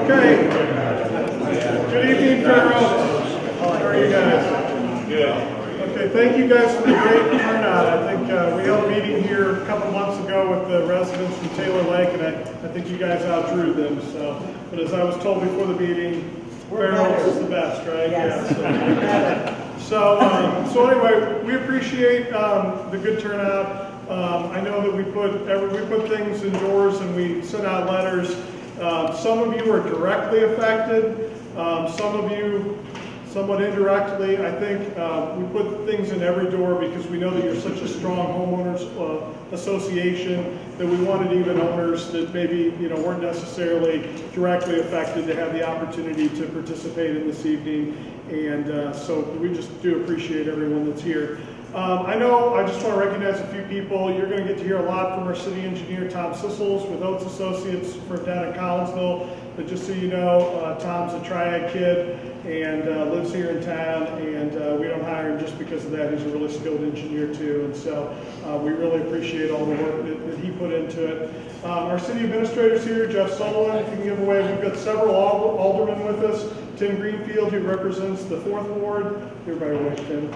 Okay. Good evening, Fairoaks. How are you guys? Good. Okay, thank you guys for the great turnout. I think we held a meeting here a couple months ago with the residents from Taylor Lake, and I think you guys outdrew them. But as I was told before the meeting, Fairoaks is the best, right? Yes. Yeah, so anyway, we appreciate the good turnout. I know that we put things indoors and we sent out letters. Some of you are directly affected. Some of you somewhat indirectly. I think we put things in every door because we know that you're such a strong homeowners association that we wanted even owners that maybe weren't necessarily directly affected to have the opportunity to participate in this evening. And so we just do appreciate everyone that's here. I just want to recognize a few people. You're going to get to hear a lot from our city engineer, Tom Sissels, with Oates Associates from down in Collinsville. But just so you know, Tom's a Triad kid and lives here in town, and we don't hire him just because of that. He's a really skilled engineer too, and so we really appreciate all the work that he put into it. Our city administrator's here, Jeff Sullivan. If you can give away, we've got several aldermen with us. Tim Greenfield, who represents the 4th Ward. Everybody wave, Tim.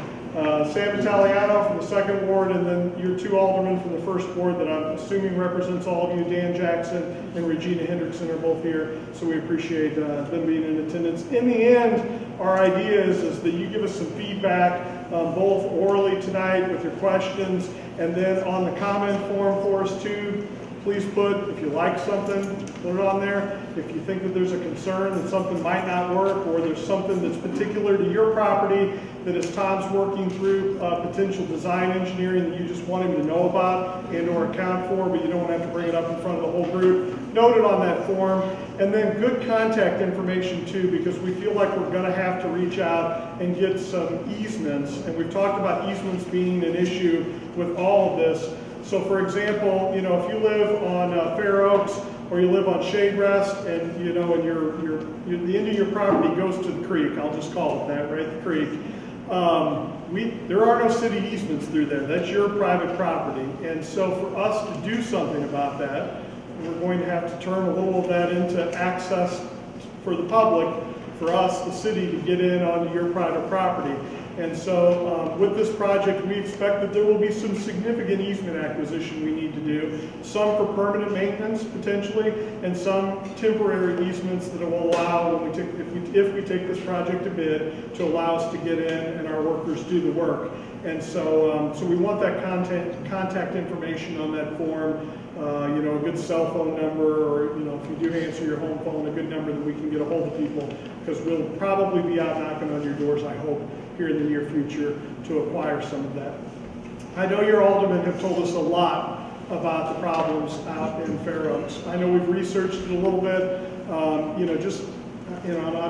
Sam Italiano from the 2nd Ward, and then your 2 aldermen from the 1st Ward that I'm assuming represents all of you. Dan Jackson and Regina Hendrickson are both here, so we appreciate them being in attendance. In the end, our idea is that you give us some feedback, both orally tonight with your questions, and then on the comment form for us too. Please put, if you like something, put it on there. If you think that there's a concern that something might not work, or there's something that's particular to your property that as Tom's working through potential design engineering that you just want him to know about and or account for, but you don't have to bring it up in front of the whole group, note it on that form. And then good contact information too, because we feel like we're gonna have to reach out and get some easements. And we've talked about easements being an issue with all of this. So for example, if you live on Fairoaks or you live on Shade Rest and and the end of your property goes to the creek, I'll just call it that, right, the creek. There are no city easements through there. That's your private property. And so for us to do something about that, we're going to have to turn a little of that into access for the public, for us, the city, to get in onto your private property. And so with this project, we expect that there will be some significant easement acquisition we need to do, some for permanent maintenance potentially, and some temporary easements that will allow, if we take this project to bid, to allow us to get in and our workers do the work. And so we want that contact information on that form, a good cell phone number, or if you do answer your home phone, a good number that we can get a hold of people, because we'll probably be out knocking on your doors, I hope, here in the near future to acquire some of that. I know your aldermen have told us a lot about the problems out in Fairoaks. I know we've researched it a little bit. I'm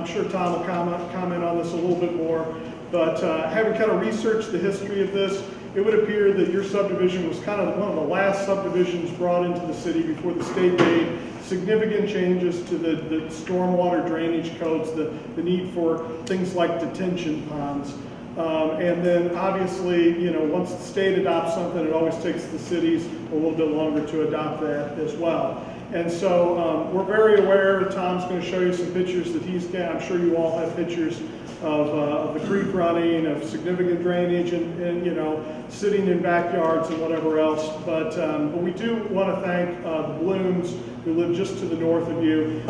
sure Tom will comment on this a little bit more, but having kind of researched the history of this, it would appear that your subdivision was kind of one of the last subdivisions brought into the city before the state made significant changes to the stormwater drainage codes, the need for things like detention ponds. And then obviously, once the state adopts something, it always takes the cities a little bit longer to adopt that as well. And so we're very aware. Tom's going to show you some pictures that he's got. I'm sure you all have pictures of the creek running, of significant drainage, and sitting in backyards and whatever else. But we do want to thank the Blooms, who live just to the north of you.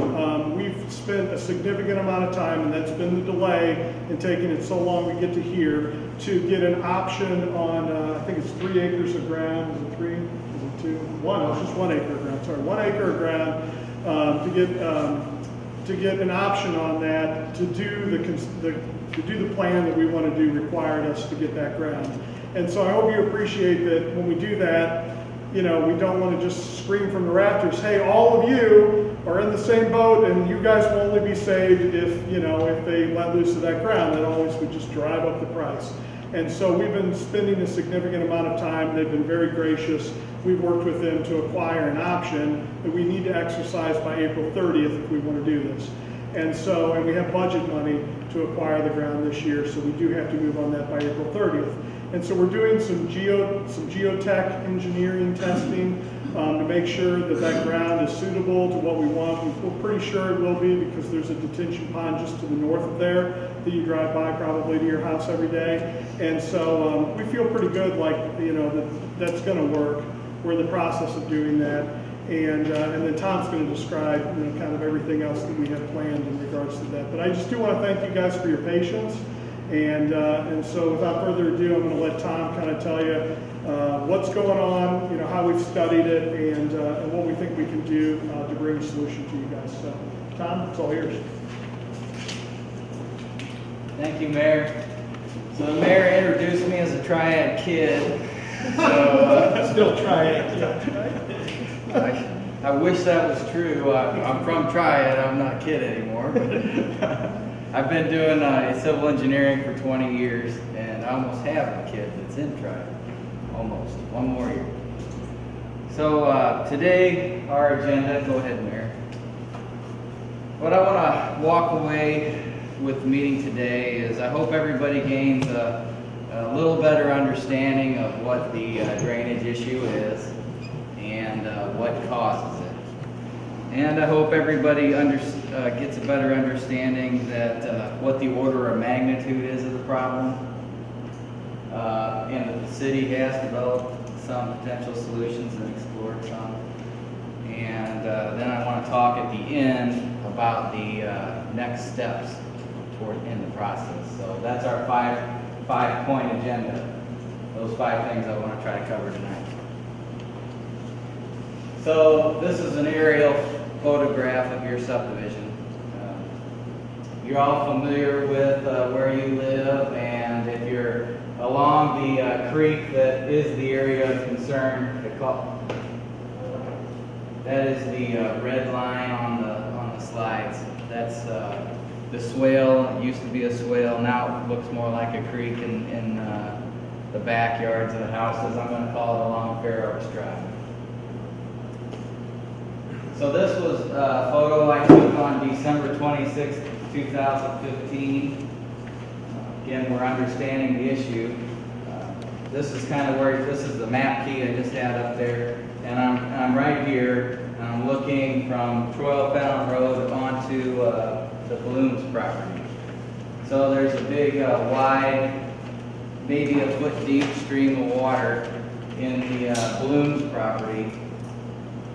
We've spent a significant amount of time, and that's been the delay in taking it so long to get to here, to get an option on, I think it's 3 acres of ground. Is it 3? Is it 2? 1. It's just 1 acre of ground. Sorry, 1 acre of ground to get an option on that to do the plan that we want to do required us to get that ground. And so I hope you appreciate that when we do that, we don't want to just scream from the rafters, hey, all of you are in the same boat and you guys will only be saved if they let loose of that ground. That always would just drive up the price. And so we've been spending a significant amount of time. They've been very gracious. We've worked with them to acquire an option that we need to exercise by April 30th if we want to do this. And we have budget money to acquire the ground this year, so we do have to move on that by April 30th. And so we're doing some geotech engineering testing to make sure that that ground is suitable to what we want. We're pretty sure it will be because there's a detention pond just to the north of there that you drive by probably to your house every day. And so we feel pretty good, like, that's going to work. We're in the process of doing that. And then Tom's going to describe, kind of everything else that we have planned in regards to that. But I just do want to thank you guys for your patience. And so without further ado, I'm going to let Tom kind of tell you what's going on, how we've studied it, and what we think we can do to bring a solution to you guys. So, Tom, it's all yours. Thank you, Mayor. So the mayor introduced me as a triad kid. So, Still triad, yeah. I wish that was true. I'm from Triad. I'm not a kid anymore. I've been doing civil engineering for 20 years, and I almost have a kid that's in Triad. Almost. One more year. So today, our agenda, go ahead, Mayor. What I want to walk away with the meeting today is I hope everybody gains a little better understanding of what the drainage issue is and what causes it. And I hope everybody gets a better understanding that what the order of magnitude is of the problem, and that the city has developed some potential solutions and explored some. And then I want to talk at the end about the next steps in the process. So that's our five-point agenda. Those 5 things I want to try to cover tonight. So this is an aerial photograph of your subdivision. You're all familiar with where you live, and if you're along the creek that is the area of concern, that is the red line on the slides. That's the swale. It used to be a swale. Now it looks more like a creek in the backyards of the houses. I'm going to call it along Fairoaks Drive. So this was a photo I took on December 26, 2015. Again, we're understanding the issue. This is kind of where, this is the map key I just had up there. And I'm right here, and I'm looking from Troy Fountain Road onto the Blooms property. So there's a big, wide, maybe a foot deep stream of water in the Blooms property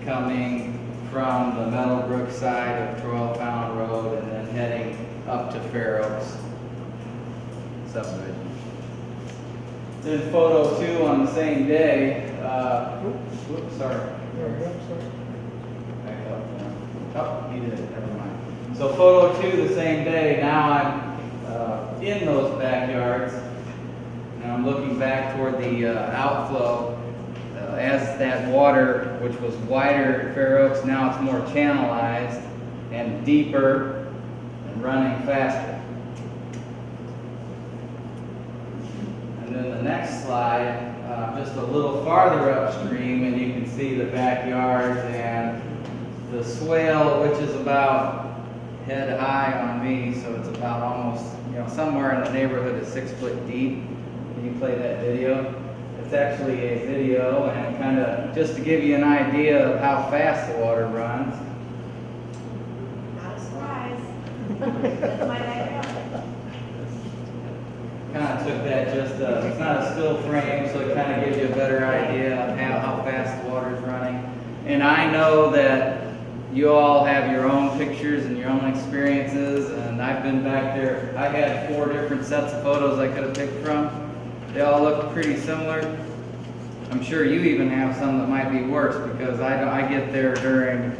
coming from the Meadowbrook side of Troy Fountain Road and then heading up to Fairoaks subdivision. Then photo 2 on the same day. Sorry. Back up. Oh, he did it. Never mind. So photo 2 the same day. Now I'm in those backyards, and I'm looking back toward the outflow. As that water, which was wider at Fairoaks, now it's more channelized and deeper and running faster. And then the next slide, just a little farther upstream, and you can see the backyards and the swale, which is about head high on me, so it's about almost, somewhere in the neighborhood of 6 foot deep. Can you play that video? It's actually a video, and kind of just to give you an idea of how fast the water runs. Not a surprise. That's my backyard. Kind of took that it's not a still frame, so it kind of gives you a better idea of how fast the water is running. And I know that you all have your own pictures and your own experiences, and I've been back there. I had 4 different sets of photos I could have picked from. They all look pretty similar. I'm sure you even have some that might be worse, because I get there during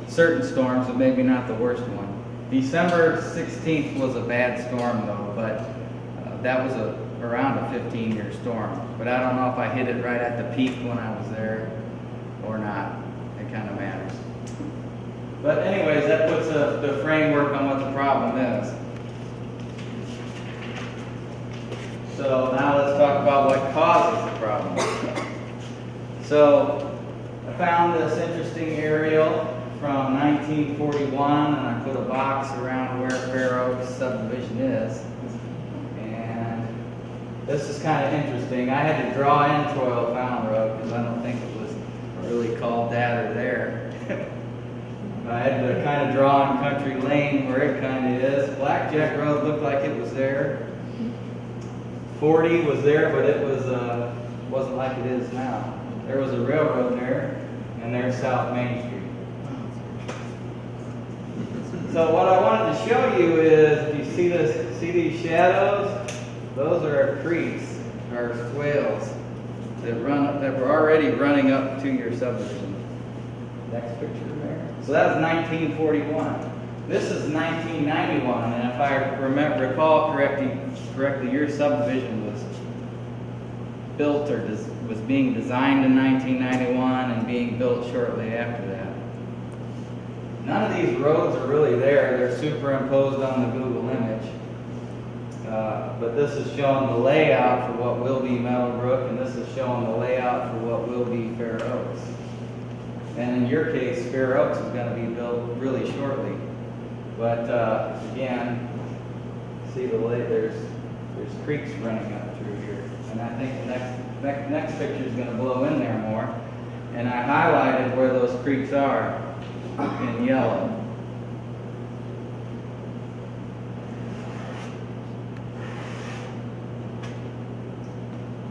certain storms, but maybe not the worst one. December 16th was a bad storm though, but that was around a 15-year storm. But I don't know if I hit it right at the peak when I was there or not. It kind of matters. But anyways, that puts the framework on what the problem is. So now let's talk about what causes the problem. So I found this interesting aerial from 1941, and I put a box around where Fairoaks subdivision is. And this is kind of interesting. I had to draw in Troy Fountain Road because I don't think it was really called that or there. I had to kind of draw on Country Lane where it kind of is. Blackjack Road looked like it was there. 40 was there, but it wasn't like it is now. There was a railroad there, and there's South Main Street. So what I wanted to show you is, if you see this, see these shadows? Those are creeks, or swales that were already running up to your subdivision. Next picture there. So that was 1941. This is 1991, and if I recall correctly, your subdivision was built or was being designed in 1991 and being built shortly after that. None of these roads are really there. They're superimposed on the Google image. But this is showing the layout for what will be Meadowbrook, and this is showing the layout for what will be Fairoaks. And in your case, Fairoaks is going to be built really shortly. But again, see there's creeks running up through here, and I think the next picture is going to blow in there more. And I highlighted where those creeks are in yellow.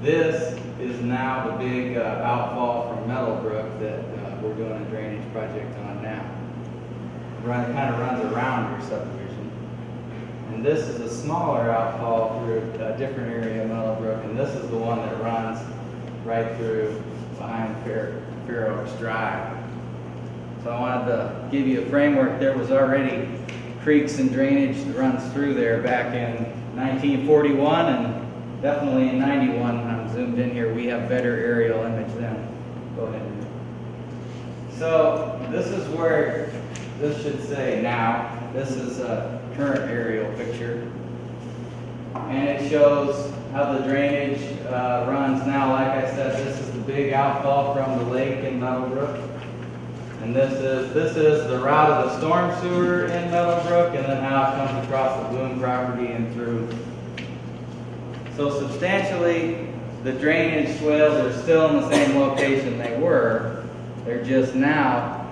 This is now the big outfall from Meadowbrook that we're doing a drainage project on now. It kind of runs around your subdivision. And this is a smaller outfall through a different area of Meadowbrook, and this is the one that runs right through behind Fairoaks Drive. So I wanted to give you a framework. There was already creeks and drainage that runs through there back in 1941 and definitely in 91. When I'm zoomed in here, we have better aerial image then. Go ahead. So this is where this should say now. This is a current aerial picture. And it shows how the drainage runs now. Like I said, this is the big outfall from the lake in Meadowbrook. And this is the route of the storm sewer in Meadowbrook, and then how it comes across the Bloom property and through. So substantially, the drainage swales are still in the same location they were. They're just now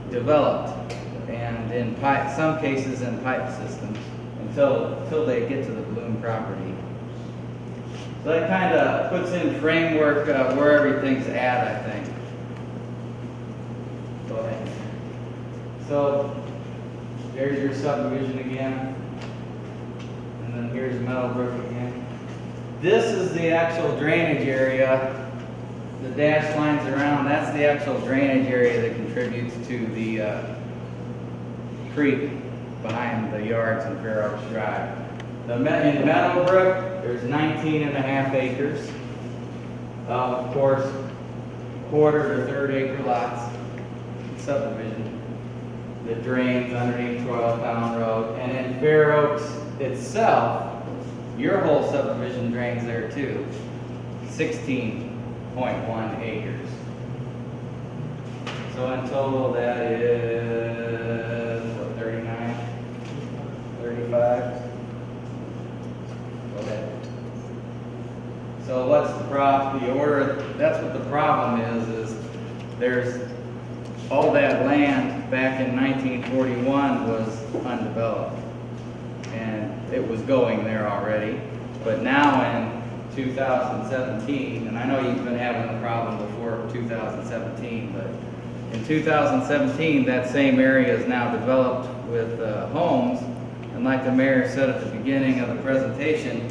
developed, and in some cases in pipe systems, until they get to the Bloom property. So that kind of puts in framework where everything's at, I think. Go ahead. So there's your subdivision again, and then here's Meadowbrook again. This is the actual drainage area. The dashed lines around, that's the actual drainage area that contributes to the creek behind the yards in Fairoaks Drive. In Meadowbrook, there's 19.5 acres. Of course, quarter to third acre lots, subdivision that drains underneath 12-pound road. And in Fairoaks itself, your whole subdivision drains there too, 16.1 acres. So in total, that is, what, 39, 35? Go ahead. So what's the problem? The order, that's what the problem is there's all that land back in 1941 was undeveloped. And it was going there already. But now in 2017, and I know you've been having a problem before 2017, but in 2017, that same area is now developed with homes. And like the mayor said at the beginning of the presentation,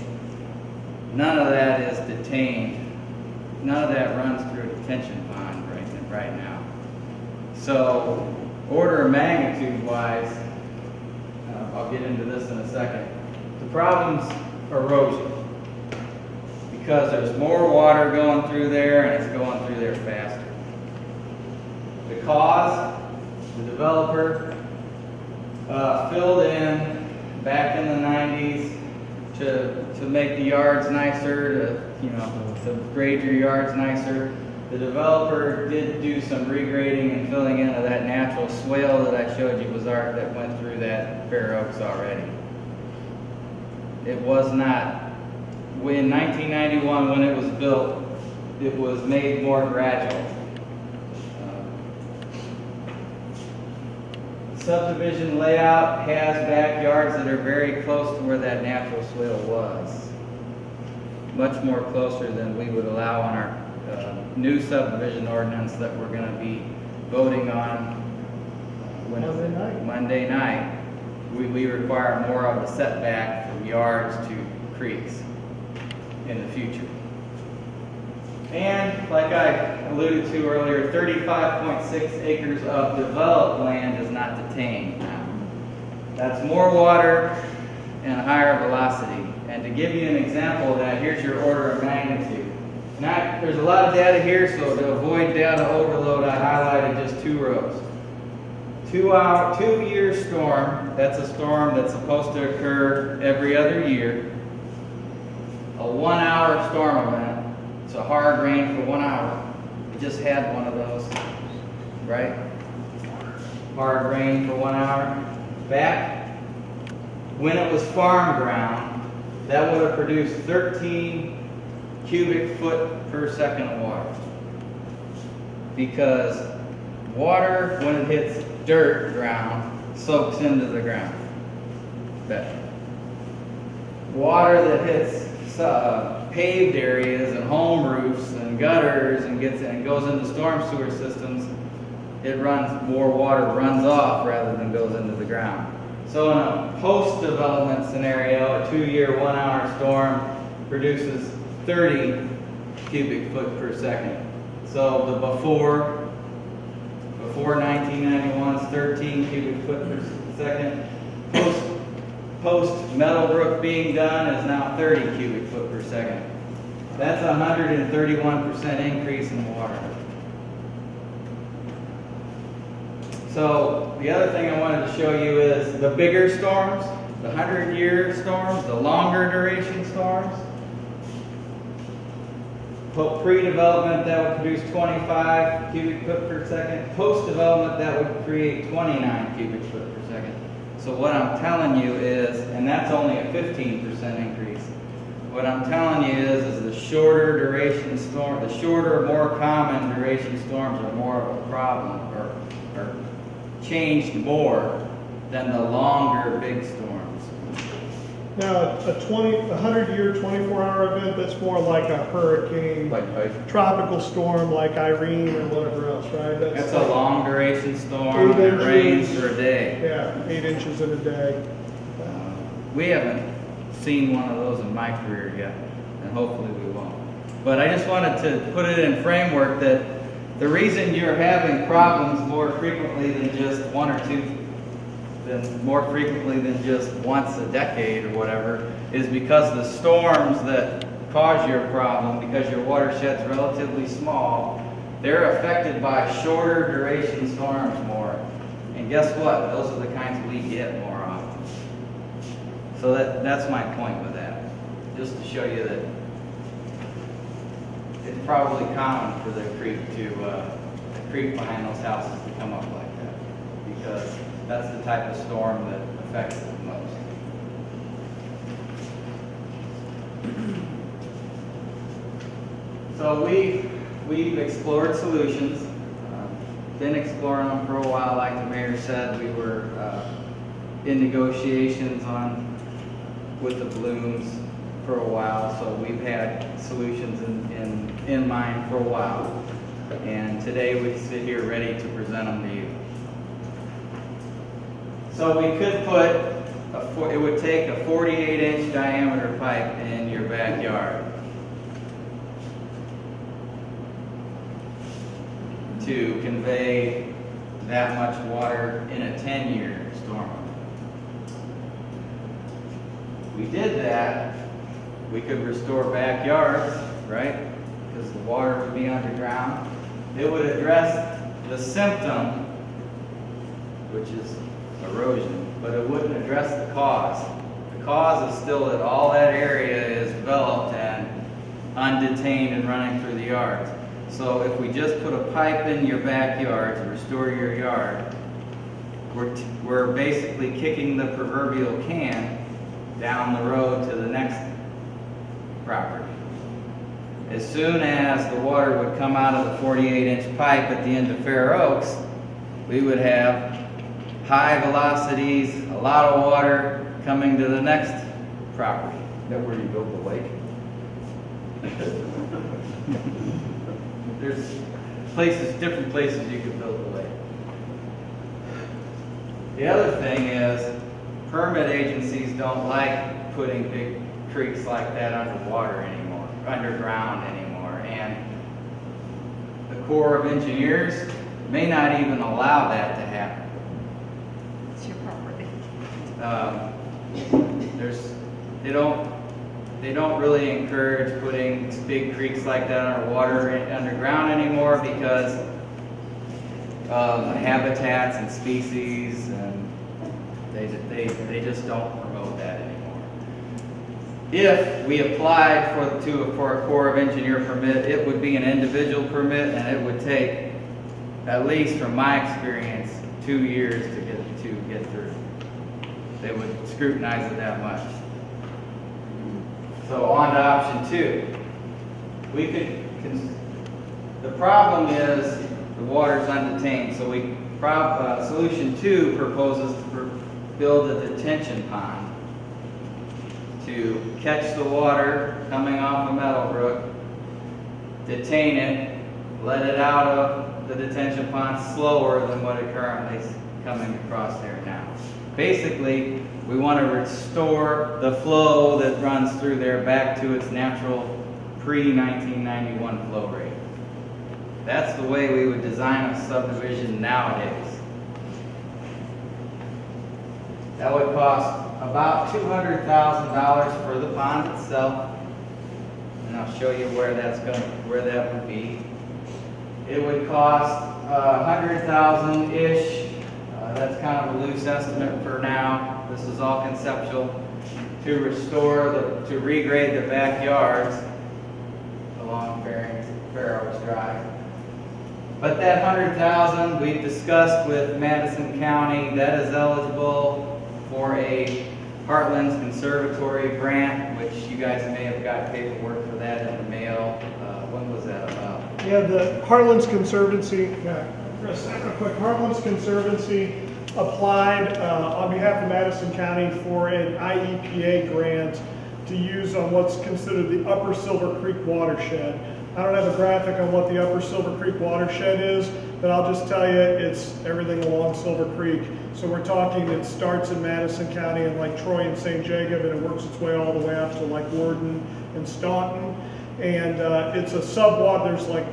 none of that is detained. None of that runs through a detention pond right now. So order of magnitude wise, I'll get into this in a second. The problem's erosion, because there's more water going through there and it's going through there faster. The cause, the developer filled in back in the 90s to make the yards nicer, to grade your yards nicer. The developer did do some regrading and filling in of that natural swale that I showed you was art that went through that Fairoaks already. It was not, in 1991 when it was built, it was made more gradual. subdivision layout has backyards that are very close to where that natural swale was. Much more closer than we would allow on our new subdivision ordinance that we're going to be voting on when Monday night. Monday night. We require more of a setback from yards to creeks in the future. And like I alluded to earlier, 35.6 acres of developed land is not detained now. That's more water and a higher velocity. And to give you an example of that, here's your order of magnitude. Now, there's a lot of data here, so to avoid data overload, I highlighted just 2 rows. 2-year storm, that's a storm that's supposed to occur every other year. A 1-hour storm event, it's a hard rain for 1 hour. We just had one of those, right? Hard rain for 1 hour. Back when it was farm ground, that would have produced 13 cubic foot per second of water. Because water, when it hits dirt ground, soaks into the ground better. Water that hits paved areas and home roofs and gutters and goes into storm sewer systems, more water runs off rather than goes into the ground. So in a post-development scenario, a 2-year, 1-hour storm produces 30 cubic foot per second. So the before 1991 is 13 cubic foot per second. Post Meadowbrook being done is now 30 cubic foot per second. That's a 131% increase in water. So the other thing I wanted to show you is the bigger storms, the 100-year storms, the longer duration storms. Pre-development, that would produce 25 cubic foot per second. Post-development, that would create 29 cubic foot per second. So what I'm telling you is, and that's only a 15% increase. What I'm telling you is the shorter duration storm, the shorter, more common duration storms are more of a problem, or changed more than the longer big storms. Now, a 100-year, 24-hour event, that's more like a hurricane, tropical storm like Irene or whatever else, right? That's a long duration storm, it rains for a day. Yeah, 8 inches in a day. We haven't seen one of those in my career yet, and hopefully we won't. But I just wanted to put it in framework that the reason you're having problems more frequently than just more frequently than just once a decade or whatever, is because the storms that cause your problem, because your watershed's relatively small, they're affected by shorter duration storms more. And guess what? Those are the kinds we get more often. So that's my point with that. Just to show you that it's probably common for the creek behind those houses to come up like that, because that's the type of storm that affects it the most. So we've explored solutions. Been exploring them for a while. Like the mayor said, we were in negotiations with the balloons for a while. So we've had solutions in mind for a while. And today we sit here ready to present them to you. So we could it would take a 48-inch diameter pipe in your backyard to convey that much water in a 10-year storm. If we did that, we could restore backyards, right? Because the water would be underground. It would address the symptom, which is erosion, but it wouldn't address the cause. The cause is still that all that area is developed and undetained and running through the yards. So if we just put a pipe in your backyard to restore your yard, we're basically kicking the proverbial can down the road to the next property. As soon as the water would come out of the 48-inch pipe at the end of Fairoaks, we would have high velocities, a lot of water coming to the next property. Is that where you built the lake? There's places, different places you could build a lake. The other thing is, permit agencies don't like putting big creeks like that underwater anymore, underground anymore, and the Corps of Engineers may not even allow that to happen. It's your property. They don't really encourage putting big creeks like that underground anymore because of habitats and species, and they just don't promote that anymore. If we applied for a Corps of Engineer permit, it would be an individual permit, and it would take, at least from my experience, 2 years to get through. They would scrutinize it that much. So on to option 2. The problem is the water's undetained, so solution 2 proposes to build a detention pond to catch the water coming off of Meadowbrook, detain it, let it out of the detention pond slower than what it currently is coming across there now. Basically, we want to restore the flow that runs through there back to its natural pre-1991 flow rate. That's the way we would design a subdivision nowadays. That would cost about $200,000 for the pond itself, and I'll show you where that would be. It would cost $100,000-ish. That's kind of a loose estimate for now. This is all conceptual. To regrade the backyards along Fairoaks Drive. But that $100,000 we've discussed with Madison County, that is eligible for a Heartlands Conservatory grant, which you guys may have got paperwork for that in the mail. When was that about? Yeah, the Heartlands Conservancy, real quick, Heartlands Conservancy applied on behalf of Madison County for an IEPA grant to use on what's considered the Upper Silver Creek watershed. I don't have a graphic on what the Upper Silver Creek watershed is, but I'll just tell you it's everything along Silver Creek. So we're talking, it starts in Madison County and like Troy and St. Jacob, and it works its way all the way up to like Worden and Staunton. And it's a there's like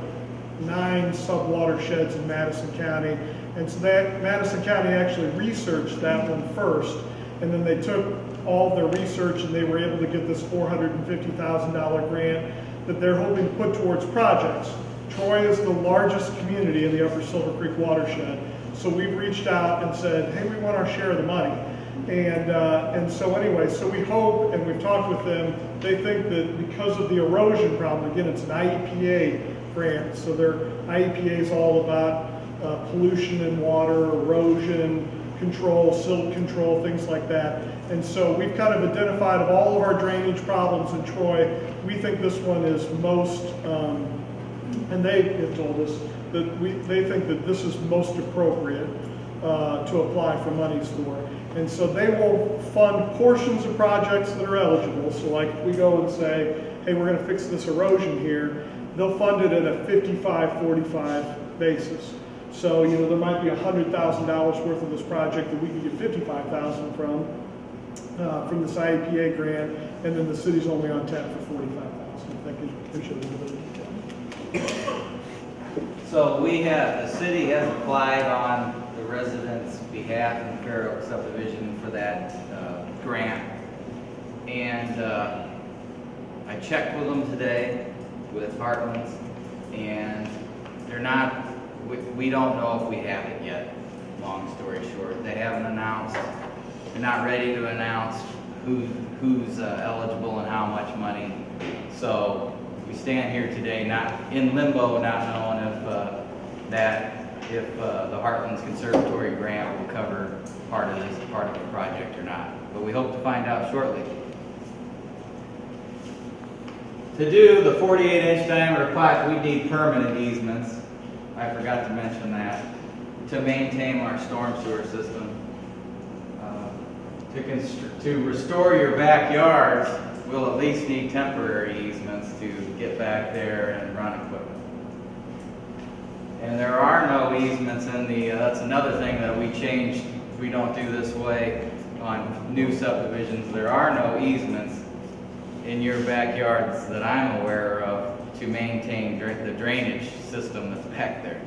9 sub-watersheds in Madison County. And so that Madison County actually researched that one first. And then they took all their research and they were able to get this $450,000 grant that they're hoping to put towards projects. Troy is the largest community in the Upper Silver Creek watershed. So we've reached out and said, hey, we want our share of the money. And so anyway, so we hope, and we've talked with them, they think that because of the erosion problem, again, it's an IEPA grant, so their IEPA is all about pollution in water, erosion control, silt control, things like that. And so we've kind of identified of all of our drainage problems in Troy, we think this one is most, and they have told us that they think that this is most appropriate to apply for monies for. And so they will fund portions of projects that are eligible. So like if we go and say, hey, we're going to fix this erosion here, they'll fund it at a 55-45 basis. So, you know, there might be $100,000 worth of this project that we can get $55,000 from this IEPA grant, and then the city's only on tap for $45,000. That gives you a little bit of detail. So the city has applied on the residents' behalf in Fairoaks subdivision for that grant. And I checked with them today, with Heartlands, and we don't know if we have it yet, long story short. They haven't announced, they're not ready to announce who's eligible and how much money. So we stand here today not in limbo, not knowing if the Heartlands Conservatory grant will cover part of the project or not. But we hope to find out shortly. To do the 48-inch diameter pipe, we need permanent easements. I forgot to mention that, to maintain our storm sewer system. to restore your backyards, we'll at least need temporary easements to get back there and run equipment. And there are no easements in the, that's another thing that we changed. We don't do this way on new subdivisions. There are no easements in your backyards that I'm aware of to maintain the drainage system that's back there.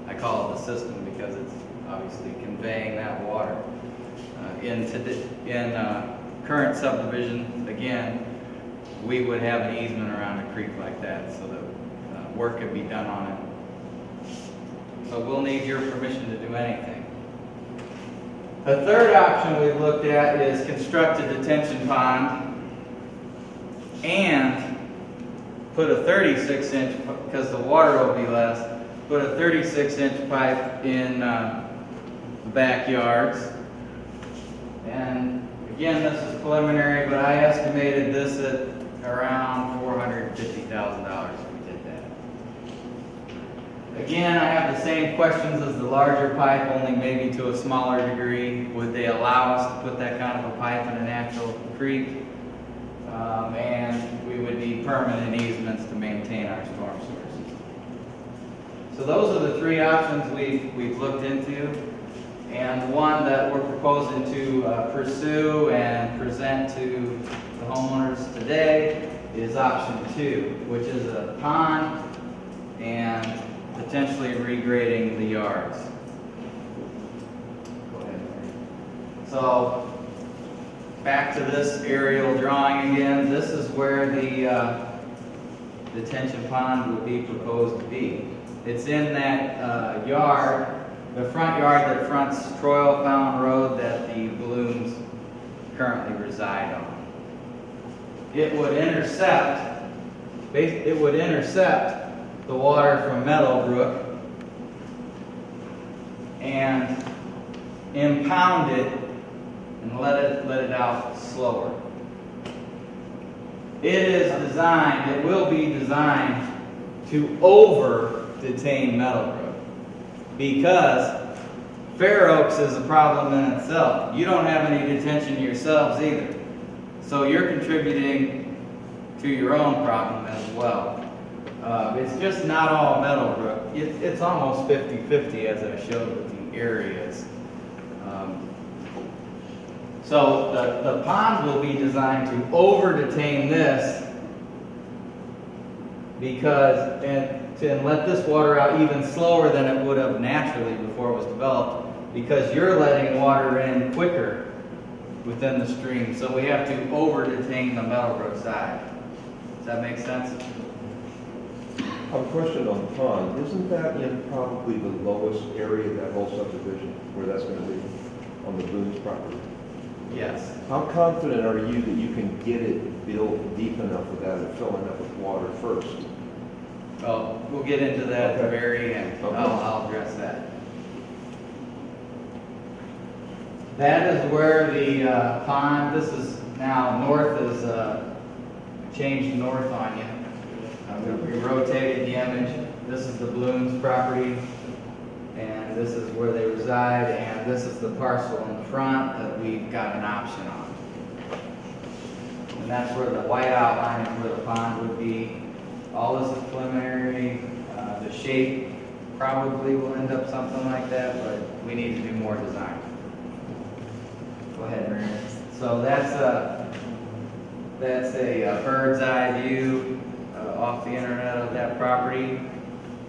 I call it the system because it's obviously conveying that water. In current subdivision, again, we would have an easement around a creek like that so that work could be done on it. So we'll need your permission to do anything. The third option we've looked at is construct a detention pond and put a 36-inch, because the water will be less, put a 36-inch pipe in the backyards. And again, this is preliminary, but I estimated this at around $450,000 if we did that. Again, I have the same questions as the larger pipe, only maybe to a smaller degree. Would they allow us to put that kind of a pipe in a natural creek? And we would need permanent easements to maintain our storm sewer system. So those are the three options we've looked into. And the one that we're proposing to pursue and present to the homeowners today is option 2, which is a pond and potentially regrading the yards. Go ahead, Mary. So back to this aerial drawing again. This is where the detention pond would be proposed to be. It's in that yard, the front yard that fronts Troy Fountain Road that the balloons currently reside on. It would intercept the water from Meadowbrook and impound it and let it out slower. It will be designed to over-detain Meadowbrook because Fairoaks is a problem in itself. You don't have any detention yourselves either. So you're contributing to your own problem as well. It's just not all Meadowbrook. It's almost 50-50 as I showed with the areas. So the pond will be designed to over-detain this because, and let this water out even slower than it would have naturally before it was developed, because you're letting water in quicker within the stream. So we have to over-detain the Meadowbrook side. Does that make sense? A question on the pond. Isn't that in probably the lowest area of that whole subdivision where that's going to be on the Boone's property? Yes. How confident are you that you can get it built deep enough without it filling up with water first? Well, we'll get into that at the Okay. very end. Okay. I'll address that. That is where the pond, this is now north is changed north on you. We rotated the image. This is the Bloom's property, and this is where they reside, and this is the parcel in the front that we've got an option on. And that's where the white outline is where the pond would be. All this is preliminary. The shape probably will end up something like that, but we need to do more design. Go ahead, Mary. So that's a bird's eye view off the internet of that property.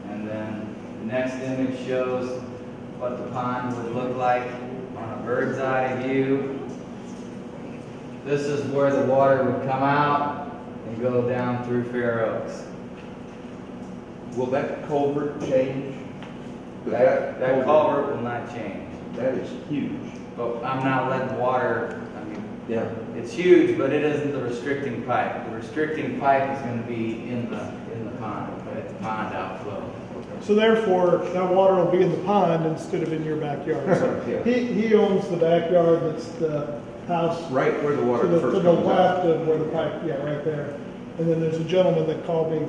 And then the next image shows what the pond would look like on a bird's eye view. This is where the water would come out and go down through Fairoaks. Will that culvert change? That culvert will not change. That is huge. But I'm not letting water, Yeah. it's huge, but it isn't the restricting pipe. The restricting pipe is going to be in the pond, at the pond outflow. So therefore, that water will be in the pond instead of in your backyard. So Yeah. he owns the backyard that's the house Right where the water to the first comes out. left of where the pipe, yeah, right there. And then there's a gentleman that called me,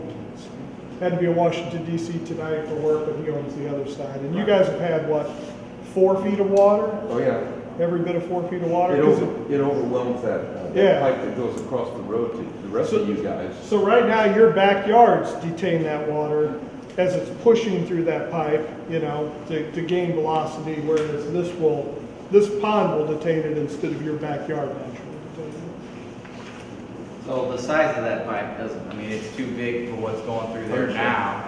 had to be in Washington DC tonight for work, but he owns the other side. And you guys have had, what, 4 feet of water? Oh, yeah. every bit of 4 feet of water. It 'Cause it overwhelms that Yeah. pipe that goes across the road to the rest of you guys. So right now, your backyards detain that water as it's pushing through that pipe, you know, to gain velocity, whereas this pond will detain it instead of your backyard naturally detaining it. So the size of that pipe doesn't, I mean, it's too big for what's going through there now.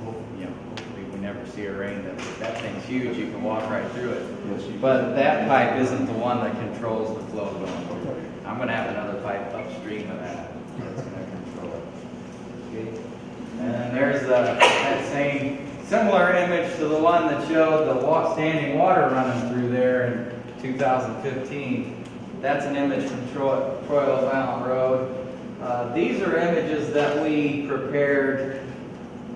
Hopefully we never see a rain, that thing's huge, you can walk right through it. Yes, you But that pipe isn't the one that controls the flow going through. I'm gonna have another pipe upstream of that. That's gonna control it. Okay. And then there's that same, similar image to the one that showed the standing water running through there in 2015. That's an image from Troy O'Fallon Road. These are images that we prepared,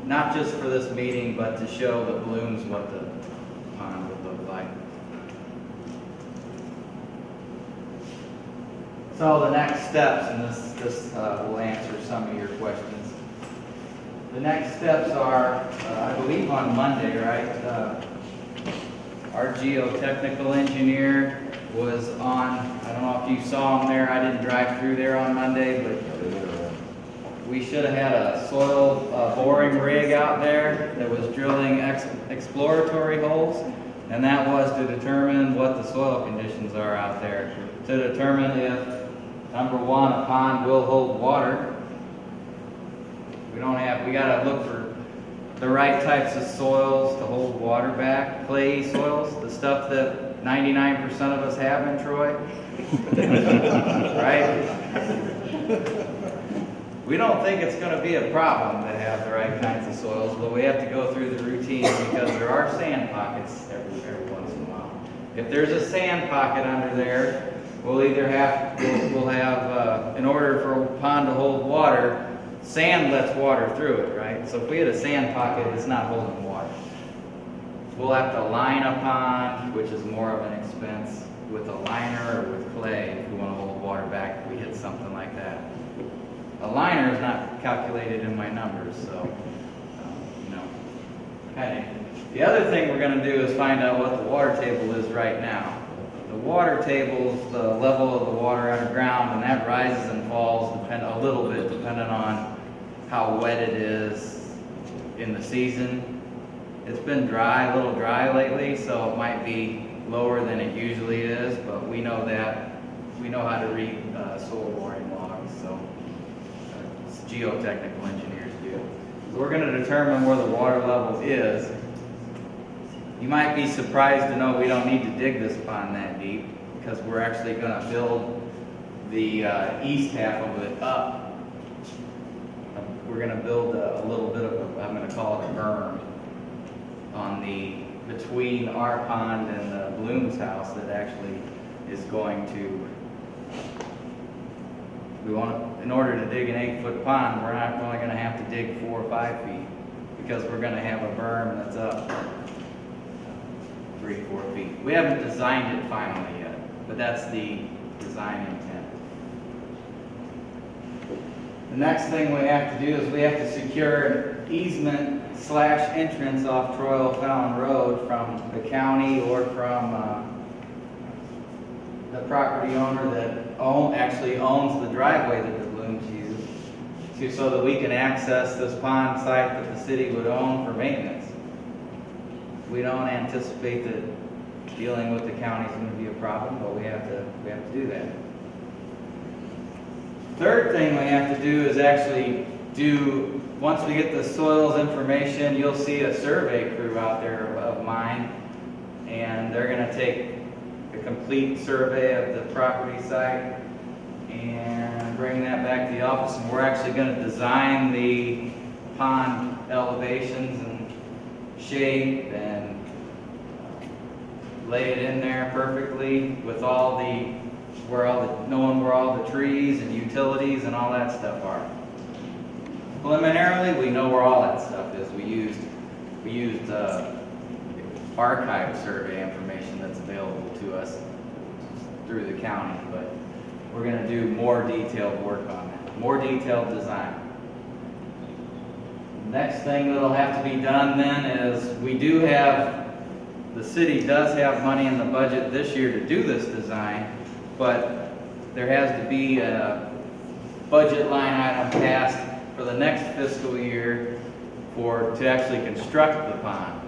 not just for this meeting, but to show the balloons what the pond would look like. So the next steps, and this will answer some of your questions. The next steps are, I believe on Monday, right? Our geotechnical engineer was on, I don't know if you saw him there, I didn't drive through there on Monday, but we should have had a soil boring rig out there that was drilling exploratory holes, and that was to determine what the soil conditions are out there, to determine if, number one, a pond will hold water. We gotta look for the right types of soils to hold water back, clayey soils, the stuff that 99% of us have in Troy. Right? We don't think it's gonna be a problem to have the right kinds of soils, but we have to go through the routine because there are sand pockets every once in a while. If there's a sand pocket under there, we'll either have, in order for a pond to hold water, sand lets water through it, right? So if we had a sand pocket, it's not holding water. We'll have to line a pond, which is more of an expense, with a liner or with clay if we want to hold water back if we hit something like that. A liner is not calculated in my numbers, so, kind of. The other thing we're going to do is find out what the water table is right now. The water table is the level of the water underground, and that rises and falls a little bit depending on how wet it is in the season. It's been a little dry lately, so it might be lower than it usually is, but we know that. We know how to read soil boring logs, so geotechnical engineers do. So we're going to determine where the water level is. You might be surprised to know we don't need to dig this pond that deep because we're actually going to build the east half of it up. We're going to build a little bit of I'm going to call it a berm between our pond and the Bloom's house that actually is going to, in order to dig an 8-foot pond, we're not only going to have to dig 4 or 5 feet because we're going to have a berm that's up 3 or 4 feet. We haven't designed it finally yet, but that's the design intent. The next thing we have to do is we have to secure an easement/entrance off Troy O'Fallon Road from the county or from the property owner that actually owns the driveway that the Blooms use, so that we can access this pond site that the city would own for maintenance. We don't anticipate that dealing with the county is going to be a problem, but we have to do that. Third thing we have to do is actually once we get the soils information, you'll see a survey crew out there of mine, and they're going to take a complete survey of the property site and bring that back to the office, and we're actually going to design the pond elevations and shape and lay it in there perfectly with knowing where all the trees and utilities and all that stuff are. Preliminarily, we know where all that stuff is. We used archive survey information that's available to us through the county, but we're going to do more detailed work on that, more detailed design. Next thing that'll have to be done then is we do have the city does have money in the budget this year to do this design, but there has to be a budget line item passed for the next fiscal year to actually construct the pond.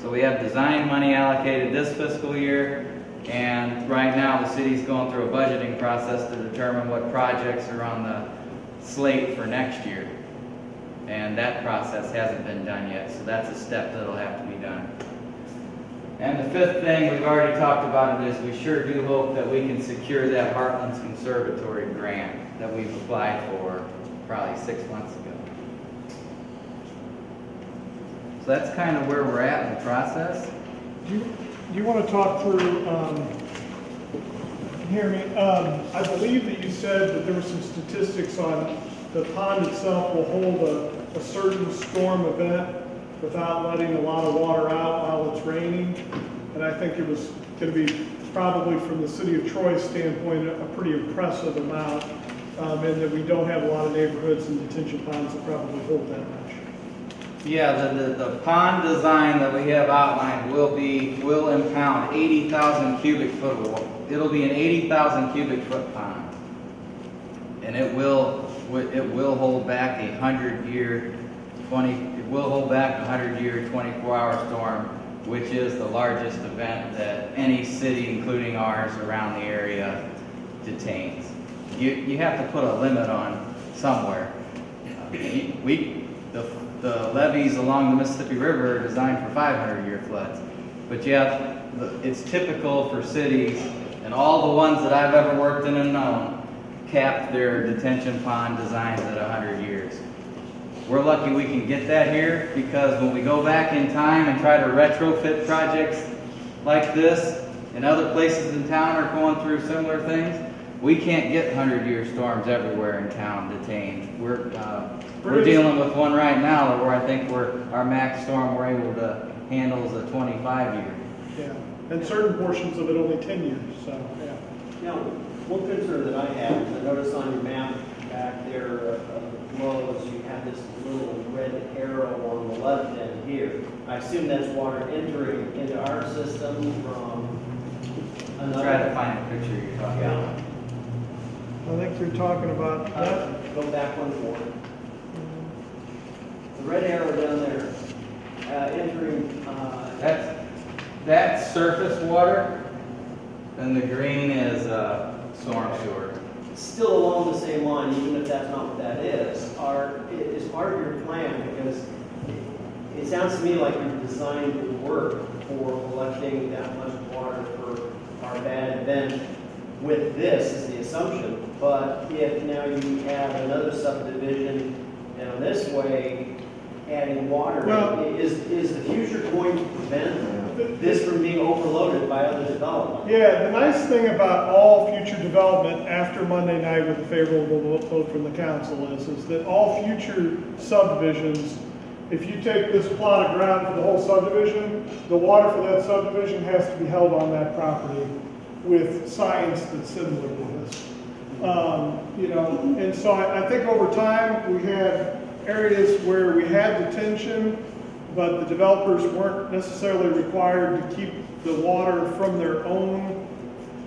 So we have design money allocated this fiscal year, and right now the city's going through a budgeting process to determine what projects are on the slate for next year. And that process hasn't been done yet, so that's a step that'll have to be done. And the fifth thing, we've already talked about it, is we sure do hope that we can secure that Heartlands Conservatory grant that we've applied for probably 6 months ago. So that's kind of where we're at in the process. Do you want to talk through, hear me, I believe that you said that there were some statistics on the pond itself will hold a certain storm event without letting a lot of water out while it's raining. And I think it was going to be probably from the city of Troy's standpoint, a pretty impressive amount. And that we don't have a lot of neighborhoods and detention ponds that probably hold that much. Yeah, the pond design that we have outlined will impound 80,000 cubic foot of water. It'll be an 80,000 cubic foot pond. And it will hold back a 100-year 24-hour storm, which is the largest event that any city, including ours around the area, detains. You have to put a limit on somewhere. The levees along the Mississippi River are designed for 500-year floods. But yeah, it's typical for cities, and all the ones that I've ever worked in and known, cap their detention pond designs at 100 years. We're lucky we can get that here, because when we go back in time and try to retrofit projects like this, and other places in town are going through similar things, we can't get 100-year storms everywhere in town detained. We're dealing with one right now where I think our max storm we're able to handle is a 25-year. Yeah, and certain portions of it only 10 years, so, yeah. Now, one concern that I have is I noticed on your map back there below is you have this little red arrow on the left end here. I assume that's water entering into our system from another. Try to find a picture you're talking about. I think you're talking about that. Go back one more. The red arrow down there, entering. That's surface water, and the green is storm sewer. Still along the same line, even if that's not what that is, is part of your plan, because it sounds to me like you're designed to work for collecting that much water for our bad event with this, is the assumption. But if now you have another subdivision down this way, adding water, Well, is the future going to prevent this from being overloaded by other development? Yeah, the nice thing about all future development after Monday night with a favorable vote from the council is that all future subdivisions, if you take this plot of ground for the whole subdivision, the water for that subdivision has to be held on that property with science that's similar to this. And so I think over time we had areas where we had detention, but the developers weren't necessarily required to keep the water from their own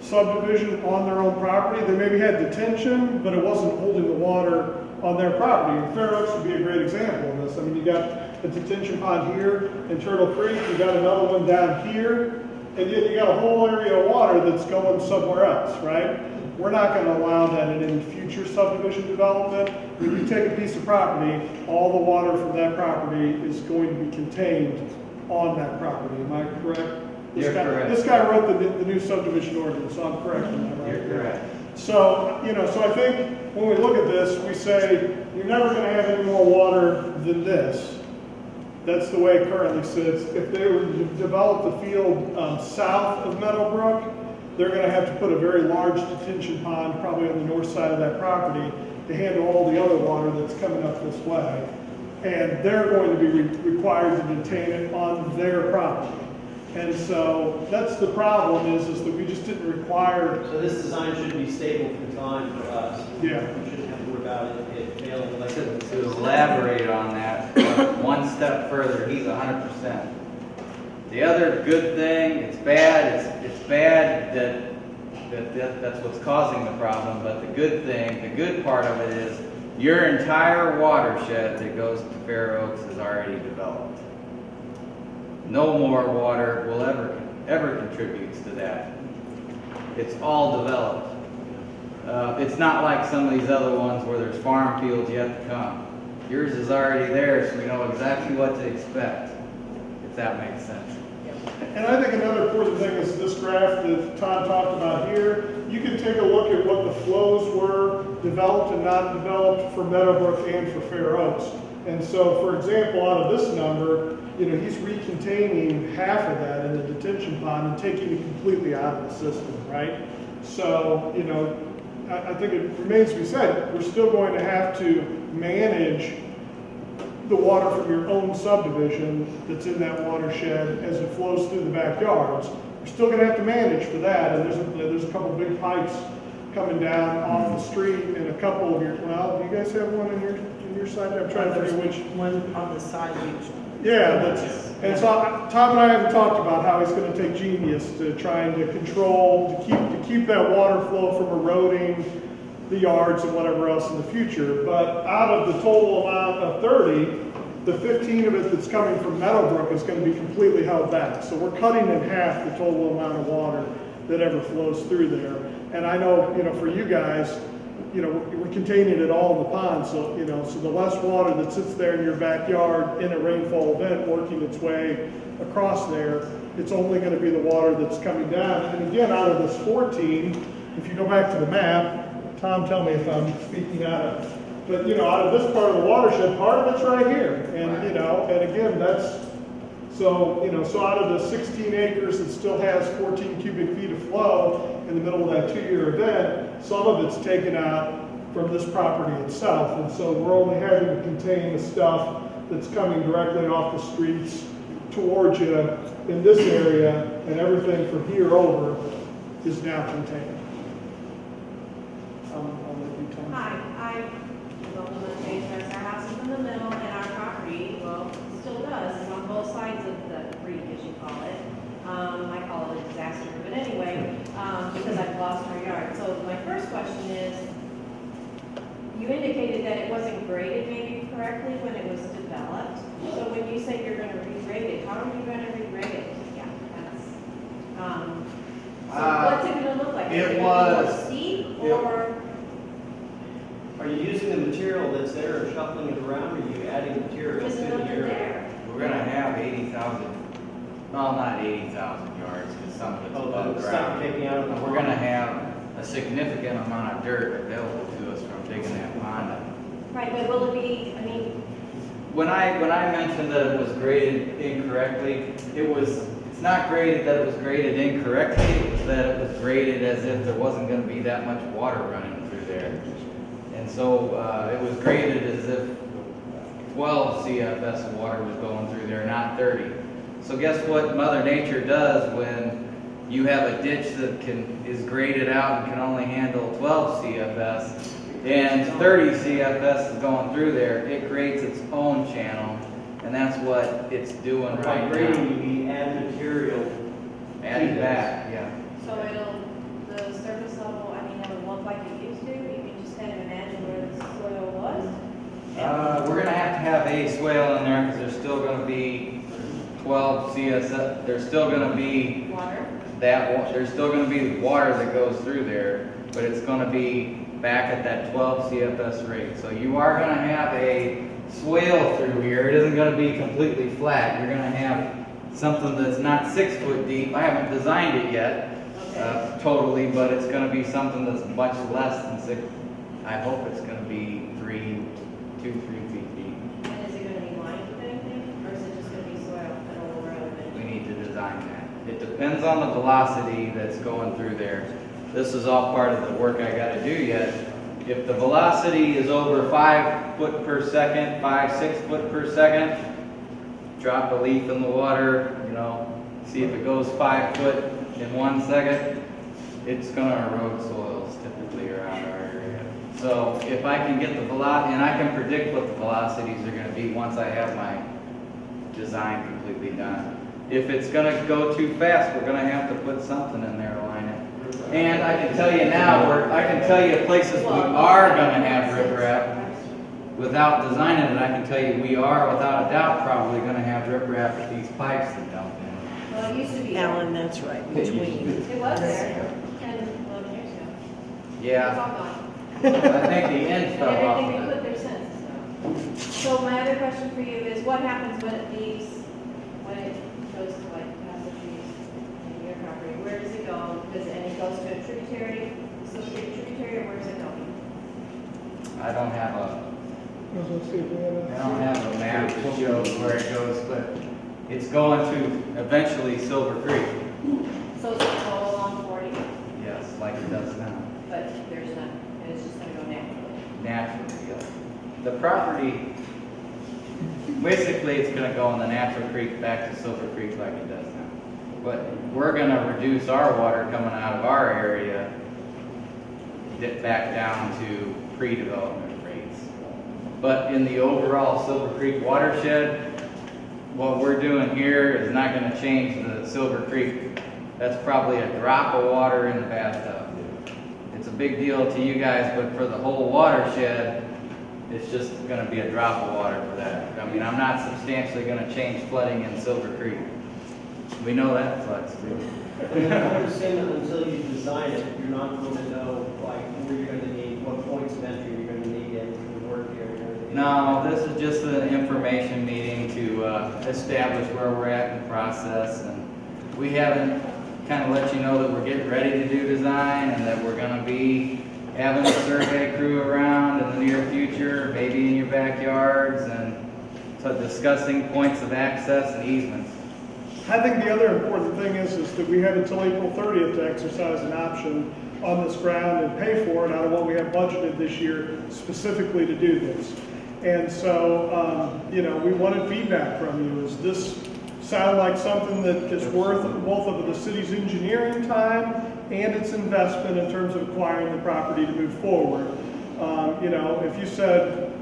subdivision on their own property. They maybe had detention, but it wasn't holding the water on their property. And Fairoaks would be a great example of this. I mean, you got a detention pond here in Turtle Creek, you got another one down here, and yet you got a whole area of water that's going somewhere else, right? We're not going to allow that in any future subdivision development. When you take a piece of property, all the water from that property is going to be contained on that property. Am I correct? You're correct. This guy wrote the new subdivision ordinance, so I'm correct in that, right? You're correct. So, so I think when we look at this, we say, you're never going to have any more water than this. That's the way it currently sits. If they were to develop the field south of Meadowbrook, they're going to have to put a very large detention pond, probably on the north side of that property, to handle all the other water that's coming up this way. And they're going to be required to detain it on their property. And so that's the problem is that we just didn't require. So this design should be stable for time for us. Yeah. We shouldn't have to worry about it failing. Like To elaborate on that, one step further, he's 100%. The other good thing, it's bad, it's bad that's what's causing the problem, but the good thing, the good part of it is your entire watershed that goes to Fairoaks is already developed. No more water will ever contributes to that. It's all developed. It's not like some of these other ones where there's farm fields yet to come. Yours is already there, so we know exactly what to expect, if that makes sense. And I think another important thing is this graph that Todd talked about here. You can take a look at what the flows were developed and not developed for Meadowbrook and for Fairoaks. And so, for example, out of this number, he's recontaining half of that in the detention pond and taking it completely out of the system, right? So, I think it remains to be said, we're still going to have to manage the water from your own subdivision that's in that watershed as it flows through the backyards. We're still going to have to manage for that, and there's a couple big pipes coming down off the street, and a couple of your, well, do you guys have one in your side? I'm trying to figure which. One on the side usually. Yeah, and so Tom and I haven't talked about how he's going to take genius to trying to control, to keep that water flow from eroding the yards and whatever else in the future. But out of the total amount of 30, the 15 of it that's coming from Meadowbrook is going to be completely held back. So we're cutting in half the total amount of water that ever flows through there. And I know, for you guys, we're containing it all in the pond. So, so the less water that sits there in your backyard in a rainfall event working its way across there, it's only going to be the water that's coming down. And again, out of this 14, if you go back to the map, Tom, tell me if I'm speaking out of, but out of this part of the watershed, part of it's right here, and and again, that's so out of the 16 acres that still has 14 cubic feet of flow in the middle of that 2-year event, some of it's taken out from this property itself, and so we're only having to contain the stuff that's coming directly off the streets towards you in this area, and everything from here over is now contained. I'll let you tell me. Hi, I built a mansion, our house is in the middle, and our property, well, still does, is on both sides of the creek, as you call it. I call it a disaster, but anyway, because I've lost my yard. So my first question is, you indicated that it wasn't graded maybe correctly when it was developed. So when you say you're gonna regrade it, how are you gonna regrade it? Yeah, that's, so what's it gonna look like? Is it gonna be more steep, or? Are you using the material that's there and shuffling it around, or are you adding material There's to the nothing area? there. We're gonna have 80,000, well, not 80,000 yards, because some of it's Oh, above the stuff ground. you're taking out of the We're gonna have a significant amount of dirt available to us from digging that pond up. Right, but will it be, I mean, When I mentioned that it was graded incorrectly, it's not graded that it was graded incorrectly, it was that it was graded as if there wasn't gonna be that much water running through there. And so, it was graded as if 12 CFS of water was going through there, not 30. So guess what Mother Nature does when you have a ditch that is graded out and can only handle 12 CFS, and 30 CFS is going through there, it creates its own channel, and that's what it's doing By right grading, now. you mean add material. Adding back, yeah. so the surface level, I mean, it'll look like it used to? You can just kind of imagine where the soil was? We're gonna have to have a swale in there, because there's still gonna be 12 CSF, there's still gonna be Water? there's still gonna be water that goes through there, but it's gonna be back at that 12 CFS rate. So you are gonna have a swale through here. It isn't gonna be completely flat. You're gonna have something that's not 6 foot deep. I haven't designed it yet, Okay. totally, but it's gonna be something that's much less than 6. I hope it's gonna be 2, 3 feet deep. And is it gonna be lined with anything, or is it just gonna be soil that'll erode We it? need to design that. It depends on the velocity that's going through there. This is all part of the work I gotta do yet. If the velocity is over 5 foot per second, 6 foot per second, drop a leaf in the water, see if it goes 5 foot in 1 second, it's gonna erode soils typically around our area. So if I can get the velocity, and I can predict what the velocities are gonna be once I have my design completely done. if it's gonna go too fast, we're gonna have to put something in there to line it. And I can tell you now, I can tell you places we are gonna have riprap. Without designing it, I can tell you we are, without a doubt, probably gonna have riprap at these pipes that dump in. Well, it used to be. there. Alan, that's right, between. It was there 10, 11 years ago. It's Yeah, all gone. I think the end And fell off everything we of it. put there since, so. So my other question for you is, what happens when it leaves, when it goes to like Massachusetts and your property? Where does it go? Does it, and it goes to a tributary, associated tributary, or where's it going? I don't have a I was gonna see if we had I don't have a map that shows where it goes, but it's going to eventually Silver Creek. So it's gonna go along 40, Yes, like it does now. but there's none, and it's just gonna go naturally. Naturally, yes. The property, basically it's gonna go in the natural creek back to Silver Creek like it does now. But we're gonna reduce our water coming out of our area, dip back down to pre-development rates. But in the overall Silver Creek watershed, what we're doing here is not gonna change the Silver Creek. That's probably a drop of water in the bathtub. It's a big deal to you guys, but for the whole watershed, it's just gonna be a drop of water for that. I mean, I'm not substantially gonna change flooding in Silver Creek. We know that floods too. And I understand that until you design it, you're not going to know like where you're going to need, what points of entry you're going to need into the work area. and everything. No, this is just an information meeting to establish where we're at in the process, and we haven't kind of let you know that we're getting ready to do design and that we're gonna be having a survey crew around in the near future, maybe in your backyards, and so discussing points of access and easements. I think the other important thing is that we have until April 30th to exercise an option on this ground and pay for it out of what we have budgeted this year specifically to do this. And so, we wanted feedback from you. Does this sound like something that is worth both of the city's engineering time and its investment in terms of acquiring the property to move forward? If you said,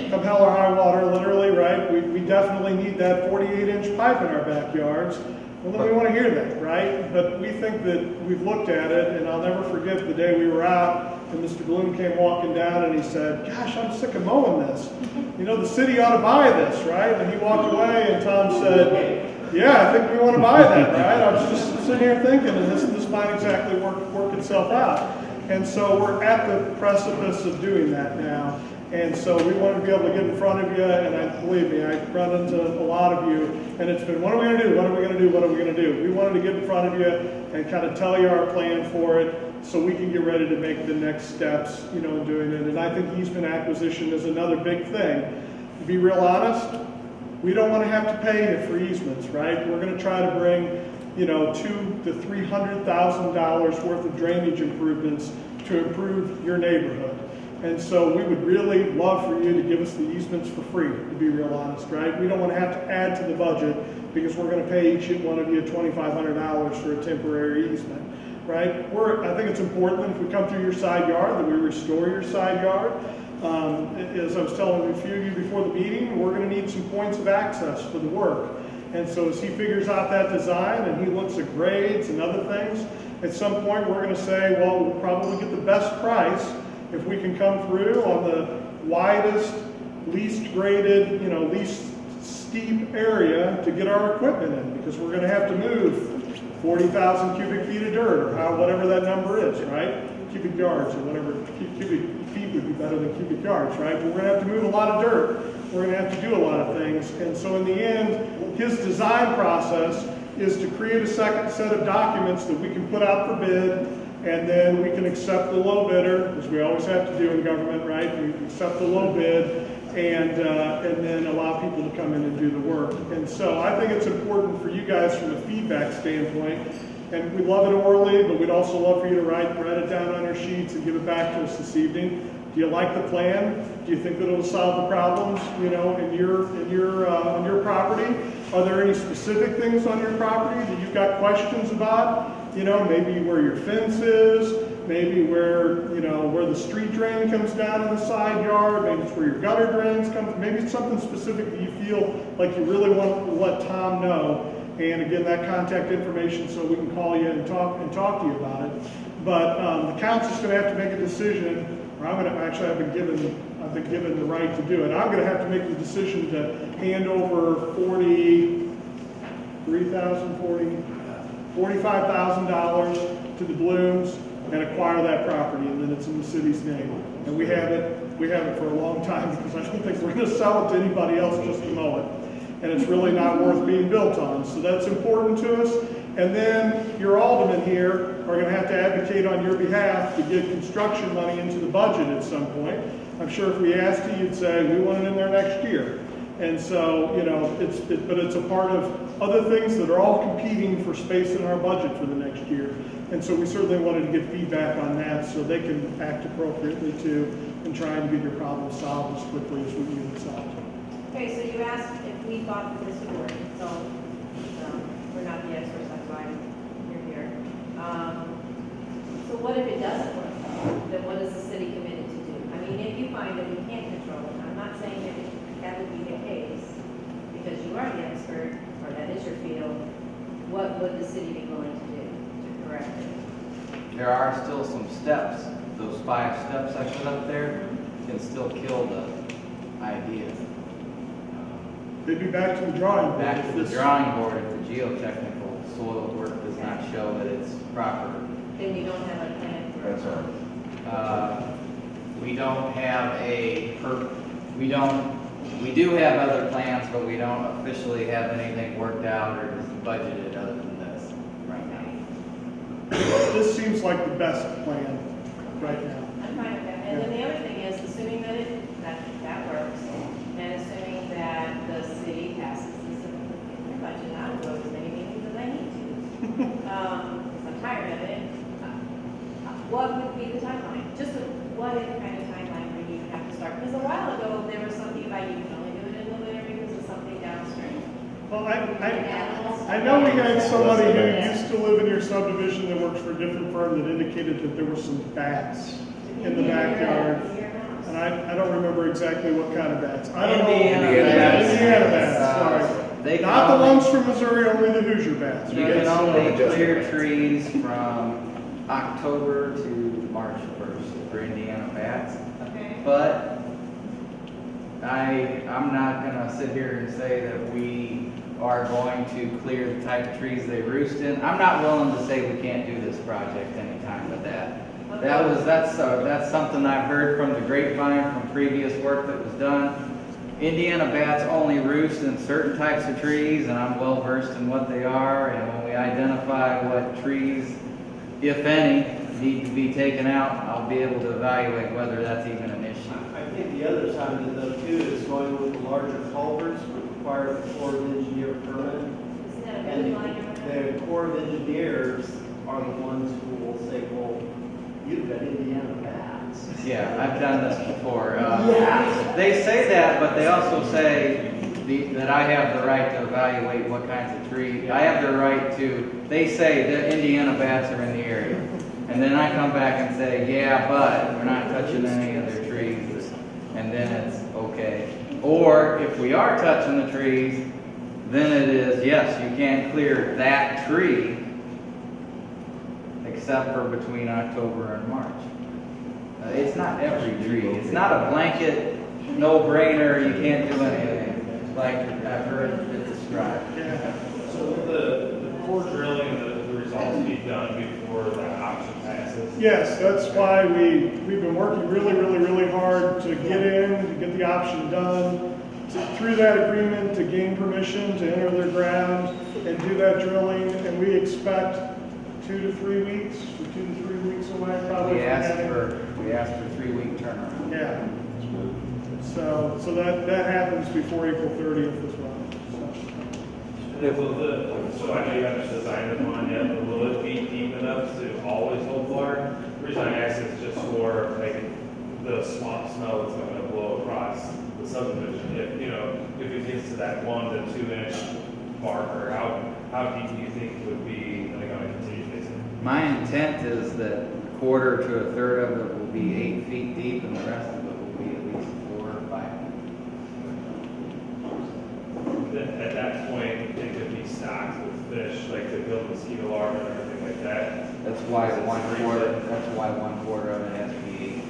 come hell or high water, literally, right? We definitely need that 48-inch pipe in our backyards. Well, then we want to hear that, right? But we think that we've looked at it, and I'll never forget the day we were out, and Mr. Bloom came walking down, and he said, gosh, I'm sick of mowing this. The city ought to buy this, right? And he walked away, and Tom said, yeah, I think we want to buy that, right? I was just sitting here thinking, and this might exactly work itself out. And so we're at the precipice of doing that now. And so we wanted to be able to get in front of you, and believe me, I run into a lot of you, and it's been, what are we going to do? What are we going to do? What are we going to do? We wanted to get in front of you and kind of tell you our plan for it so we can get ready to make the next steps, in doing it. And I think easement acquisition is another big thing. To be real honest, we don't want to have to pay for easements, right? We're going to try to bring, $200,000 to $300,000 worth of drainage improvements to improve your neighborhood. And so we would really love for you to give us the easements for free, to be real honest, right? We don't want to have to add to the budget because we're going to pay each one of you $2,500 for a temporary easement, right? I think it's important that if we come through your side yard, that we restore your side yard. As I was telling a few of you before the meeting, we're going to need some points of access for the work. And so as he figures out that design and he looks at grades and other things, at some point we're going to say, well, we'll probably get the best price if we can come through on the widest, least graded, least steep area to get our equipment in, because we're going to have to move 40,000 cubic feet of dirt, or whatever that number is, right? Cubic yards, or whatever. Cubic feet would be better than cubic yards, right? But we're going to have to move a lot of dirt. We're going to have to do a lot of things. And so in the end, his design process is to create a second set of documents that we can put out for bid, and then we can accept the low bidder, as we always have to do in government, right? We accept the low bid and then allow people to come in and do the work. And so I think it's important for you guys from a feedback standpoint, and we love it orally, but we'd also love for you to write it down on your sheets and give it back to us this evening. Do you like the plan? Do you think that it'll solve the problems, in your property? Are there any specific things on your property that you've got questions about? Maybe where your fence is, maybe where the street drain comes down in the side yard, maybe it's where your gutter drains come, maybe it's something specific that you feel like you really want to let Tom know. And again, that contact information, so we can call you and talk to you about it. But the council's going to have to make a decision, or I'm going to, actually, I've been given the right to do it. I'm going to have to make the decision to hand over $45,000 to the Blooms and acquire that property, and then it's in the city's name. And we have it for a long time, because I don't think we're going to sell it to anybody else just to mow it. And it's really not worth being built on. So that's important to us. And then your aldermen here are going to have to advocate on your behalf to get construction money into the budget at some point. I'm sure if we asked you, you'd say, we want it in there next year. And so, you know, but it's a part of other things that are all competing for space in our budget for the next year. And so we certainly wanted to get feedback on that so they can act appropriately too and try and get your problem solved as quickly as we can get it solved. Okay, so you asked if we thought that this would work, so we're not the experts, that's why you're here. So what if it doesn't work? Then what is the city committed to do? I mean, if you find that we can't control it, I'm not saying that would be the case, because you are the expert, or that is your field, what would the city be willing to do to correct it? There are still some steps. Those 5 steps I put up there can still kill the idea. They'd be back to the drawing board. Back if to the this- drawing board if the geotechnical soil work does not show that it's proper. Then you don't have a plan for it. That's all. We don't have we do have other plans, but we don't officially have anything worked out or budgeted other than this right now. This seems like the best plan right now. I'm fine with that. And then the other thing is, assuming that that works, and assuming that the city passes this in their budget, I will go to as many meetings as I need to. Because I'm tired of it. What would be the timeline? Just a what if kind of timeline where you have to start? Because a while ago, there was something about you can only do it in the winter because of something downstream. Well, I know we had somebody who used to live in your subdivision that works for a different firm that indicated that there were some bats in the backyard. And I don't remember exactly what kind of bats. I don't know. Indiana bats, sorry. They can Not the only- ones from Missouri, only the Hoosier bats. You can only clear trees from October to March 1st for Indiana bats. Okay. But I'm not gonna sit here and say that we are going to clear the type of trees they roost in. I'm not willing to say we can't do this project anytime with that. That's something I've heard from the grapevine from previous work that was done. Indiana bats only roost in certain types of trees, and I'm well versed in what they are. And when we identify what trees, if any, need to be taken out, I'll be able to evaluate whether that's even an issue. I think the other side of it though too is going with the larger culverts would require the Corps of Engineer permit. Isn't that a And good line? the Corps of Engineers are the ones who will say, well, you've got Indiana bats. Yeah, I've done this before. Yeah. They say that, but they also say that I have the right to evaluate what kinds of trees. I have the right to, they say that Indiana bats are in the area. And then I come back and say, yeah, but we're not touching any of their trees. And then it's okay. Or if we are touching the trees, then it is, yes, you can't clear that tree except for between October and March. It's not every tree. It's not a blanket, no-brainer, you can't do anything, like I've heard it described. So will the core drilling and the results be done before that option passes? Yes, that's why we've been working really hard to get the option done, through that agreement to gain permission to enter their ground and do that drilling, and we expect 2 to 3 weeks, or 2 to 3 weeks away probably. We from asked having- for 3-week turnaround. Yeah. So that happens before April 30th as well. So. So I know you haven't designed the pond yet, but will it be deep enough to always hold water? The reason I ask is just for like the swamp smell that's going to blow across the subdivision. If it gets to that 1 to 2 inch marker, how deep do you think would be like on a continuous basis? My intent is that a quarter to a third of it will be 8 feet deep and the rest of it will be at least 4 or 5 feet. At that point, it could be stocked with why 1/4, that's why 1/4 of it has to be.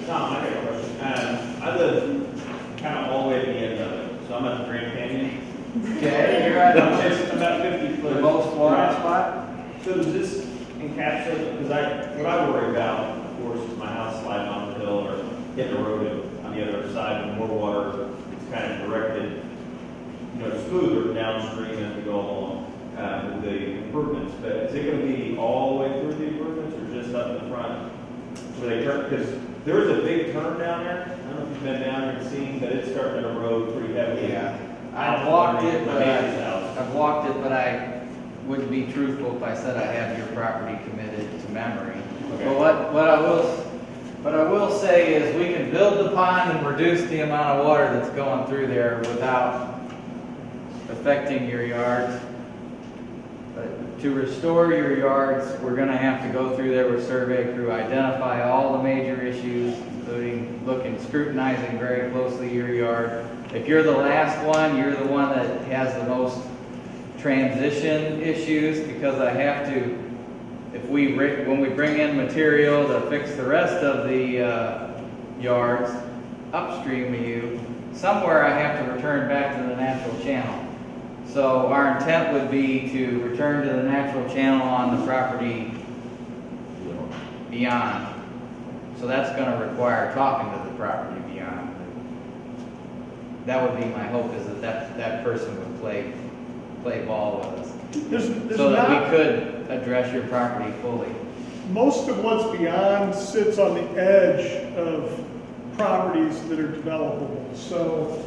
Tom, I got a question. I live kind of all the way at the end of it, so I'm at the Grand Canyon. Okay, you're at It's about 50 the foot. most water spot? So does this encapsulate, because what I worry about, of course, is my house sliding off the hill or hitting the road on the other side, and more water is kind of directed, smoother downstream as we go along with the improvements. But is it going to be all the way through the improvements or just up in front where they turn? Because there is a big turn down there. I don't know if you've been down there and seen, but it's starting to erode pretty heavily. Yeah. I've walked it, My but neighbor's house. I wouldn't be truthful if I said I have your property committed to memory. Okay. But what I will say is we can build the pond and reduce the amount of water that's going through there without affecting your yards. But to restore your yards, we're gonna have to go through there with survey crew, identify all the major issues, including scrutinizing very closely your yard. If you're the last one, you're the one that has the most transition issues, because I have to, when we bring in material to fix the rest of the yards upstream of you, somewhere I have to return back to the natural channel. So our intent would be to return to the natural channel on the property beyond. So that's going to require talking to the property beyond. That would be my hope, is that person would play ball with us, There's so that not, we could address your property fully. most of what's beyond sits on the edge of properties that are developable. So,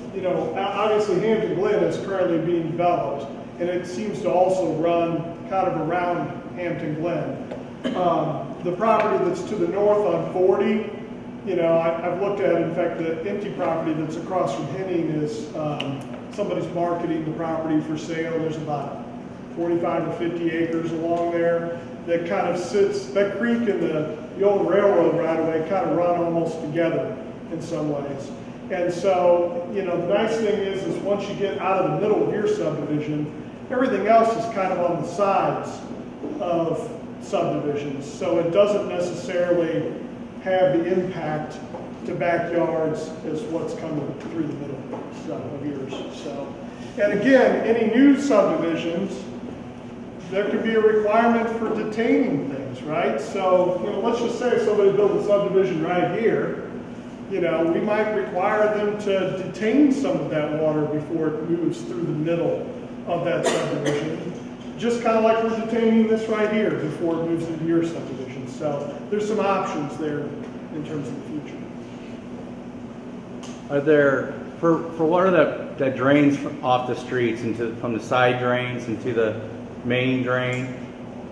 obviously Hampton Glen is currently being developed, and it seems to also run kind of around Hampton Glen. The property that's to the north on 40, I've looked at, in fact, the empty property that's across from Henning is, somebody's marketing the property for sale. There's about 45 or 50 acres along there that kind of sits, that creek and the old railroad right away kind of run almost together in some ways. And so, the nice thing is once you get out of the middle of your subdivision, everything else is kind of on the sides of subdivisions. So it doesn't necessarily have the impact to backyards as what's coming through the middle of yours. So, and again, any new subdivisions, there could be a requirement for detaining things, right? So, let's just say somebody builds a subdivision right here, we might require them to detain some of that water before it moves through the middle of that subdivision. Just kind of like we're detaining this right here before it moves into your subdivision. So there's some options there in terms of the future. Are there, for water that drains off the streets from the side drains into the main drain,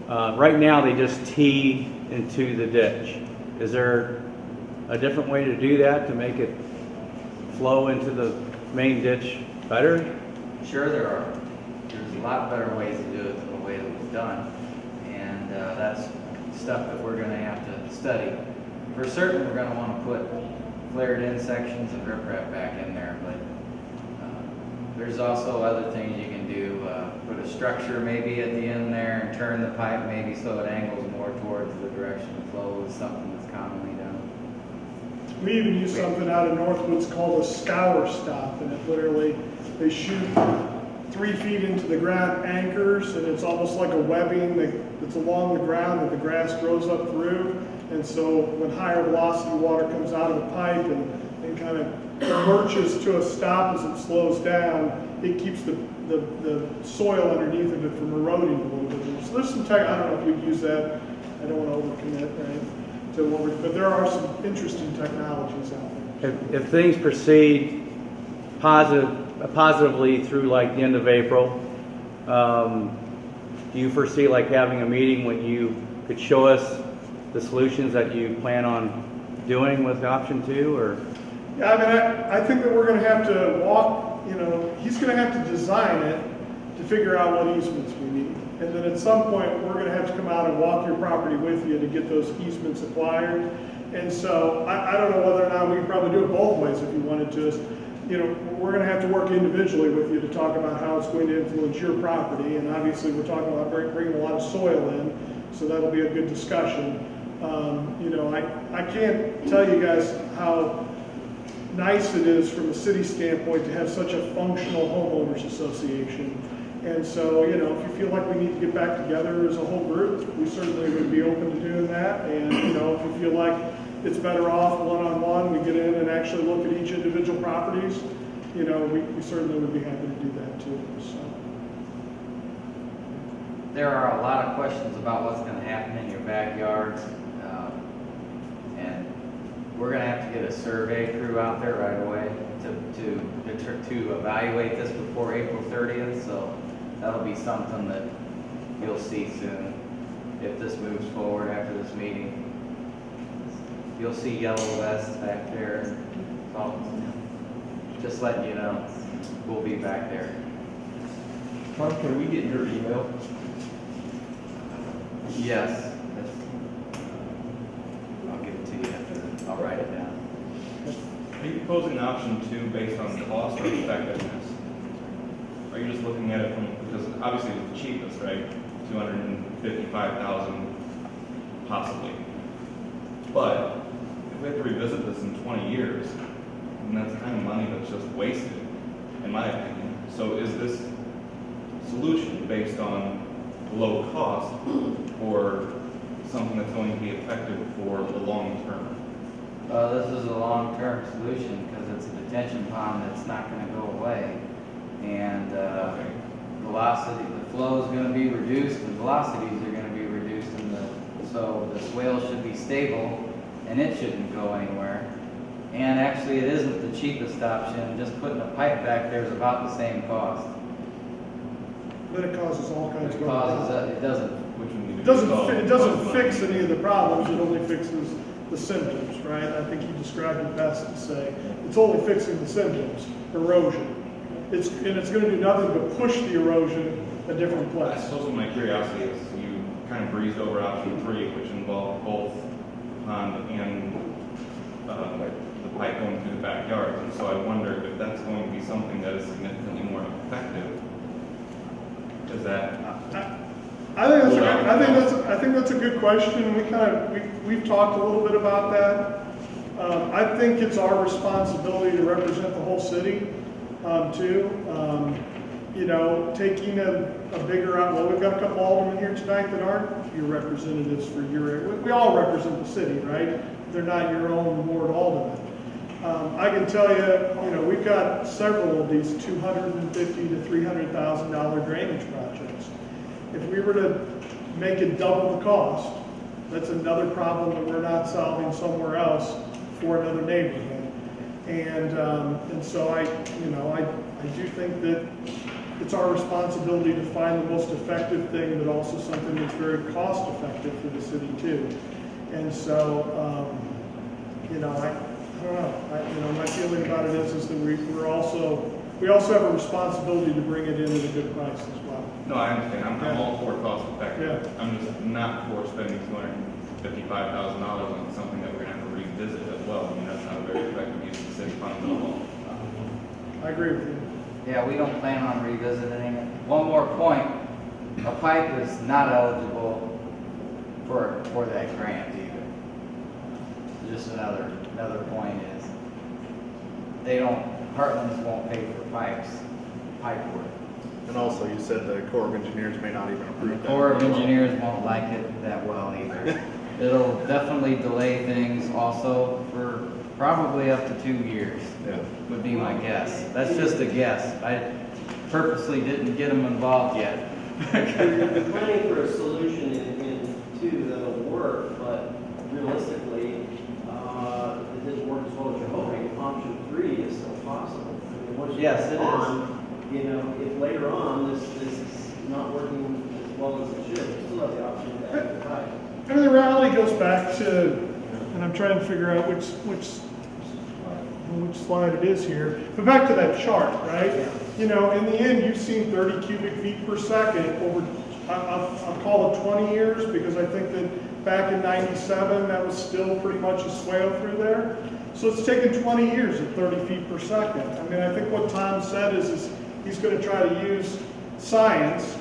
right now they just tee into the ditch. Is there a different way to do that to make it flow into the main ditch better? Sure there are. There's a lot better ways to do it than the way it was done. And that's stuff that we're going to have to study. For certain, we're going to want to put flared-in sections and riprap back in there, but there's also other things you can do. Put a structure maybe at the end there and turn the pipe maybe so it angles more towards the direction of flow is something that's commonly done. We even use something out of Northwoods called a scour stop, and it literally, they shoot 3 feet into the ground anchors, and it's almost like a webbing that's along the ground that the grass grows up through. And so when higher velocity water comes out of the pipe and kind of lurches to a stop as it slows down, it keeps the soil underneath of it from eroding a little bit. So there's some I don't know if we'd use that. I don't want to overcommit, right? But there are some interesting technologies out there. If things proceed positively through like the end of April, do you foresee like having a meeting when you could show us the solutions that you plan on doing with option 2, or? Yeah, I mean, I think that we're going to have to walk, he's going to have to design it to figure out what easements we need. And then at some point, we're going to have to come out and walk your property with you to get those easements acquired. And so I don't know whether or not we can probably do it both ways if you wanted to. you know, we're gonna have to work individually with you to talk about how it's going to influence your property, and obviously, we're talking about bringing a lot of soil in, so that'll be a good discussion. You know, I can't tell you guys how nice it is from a city standpoint to have such a functional homeowners association. And so, you know, if you feel like we need to get back together as a whole group, we certainly would be open to doing that. And, you know, if you feel like it's better off one-on-one, we get in and actually look at each individual properties, you know, we certainly would be happy to do that too, so. There are a lot of questions about what's gonna happen in your backyards. And we're gonna have to get a survey crew out there right away to evaluate this before April 30th, so that'll be something that you'll see soon if this moves forward after this meeting. You'll see yellow vests back there, so just letting you know, we'll be back there. Tom, can we get your email? Yes. I'll give it to you after, I'll write it down. Are you proposing option 2 based on cost or effectiveness? Are you just looking at it from, because obviously it's the cheapest, right? 255,000 possibly. But if we have to revisit this in 20 years, then that's kind of money that's just wasted, in my opinion. So is this solution based on low cost or something that's going to be effective for the long term? This is a long-term solution because it's a detention pond that's not going to go away. And velocity, the flow is going to be reduced, and velocities are going to be reduced, so the swale should be stable, and it shouldn't go anywhere. And actually, it isn't the cheapest option. Just putting a pipe back there is about the same cost. But it causes all kinds of. It causes, it doesn't. Which would need to It be doesn't, solved. it doesn't fix any of the problems, it only fixes the symptoms, right? I think you described it best to say, it's only fixing the symptoms, erosion. And it's gonna do nothing but push the erosion a different I place. suppose my curiosity is you kind of breezed over option 3, which involved both the pond and the pipe going through the backyard. And so I wonder if that's going to be something that is significantly more effective. Is that? I think that's a good question. We've talked a little bit about that. I think it's our responsibility to represent the whole city, too. You know, taking a bigger out, well, we've got a couple aldermen here tonight that aren't your representatives for your area. We all represent the city, right? They're not your own ward aldermen. I can tell you, you know, we've got several of these $250,000 to $300,000 drainage projects. If we were to make it double the cost, that's another problem that we're not solving somewhere else for another neighborhood. And so I do think that it's our responsibility to find the most effective thing, but also something that's very cost effective for the city too. And so, I don't know. My feeling about it is that we also have a responsibility to bring it in at a good price as well. No, I understand. I'm all for cost effective. Yeah. I'm just not for spending $255,000 on something that we're going to have to revisit as well. I mean, that's not a very effective use of the city funds at all. I agree with you. Yeah, we don't plan on revisiting it. One more point, a pipe is not eligible for that grant either. Just another point is, Heartland's won't pay for pipe work. And also, you said the Corps of Engineers may not even And approve the that. Corps of Engineers won't like it that well either. It'll definitely delay things also for probably up to 2 years, Yeah. would be my guess. That's just a guess. I purposely didn't get them involved yet. You're planning for a solution in 2 that'll work, but realistically, it didn't work as well as you're hoping. Option 3 is still possible. I mean, once you Yes, get it on, you know, if later on this is not working as well as it should, you still have the option to add the pipe. I mean, the reality goes back to, and I'm trying to figure out which slide it is here, but back to that chart, right? You know, in the end, you've seen 30 cubic feet per second over, I'll call it 20 years, because I think that back in '97, that was still pretty much a swale through there. So it's taken 20 years at 30 feet per second. I mean, I think what Tom said is he's going to try to use science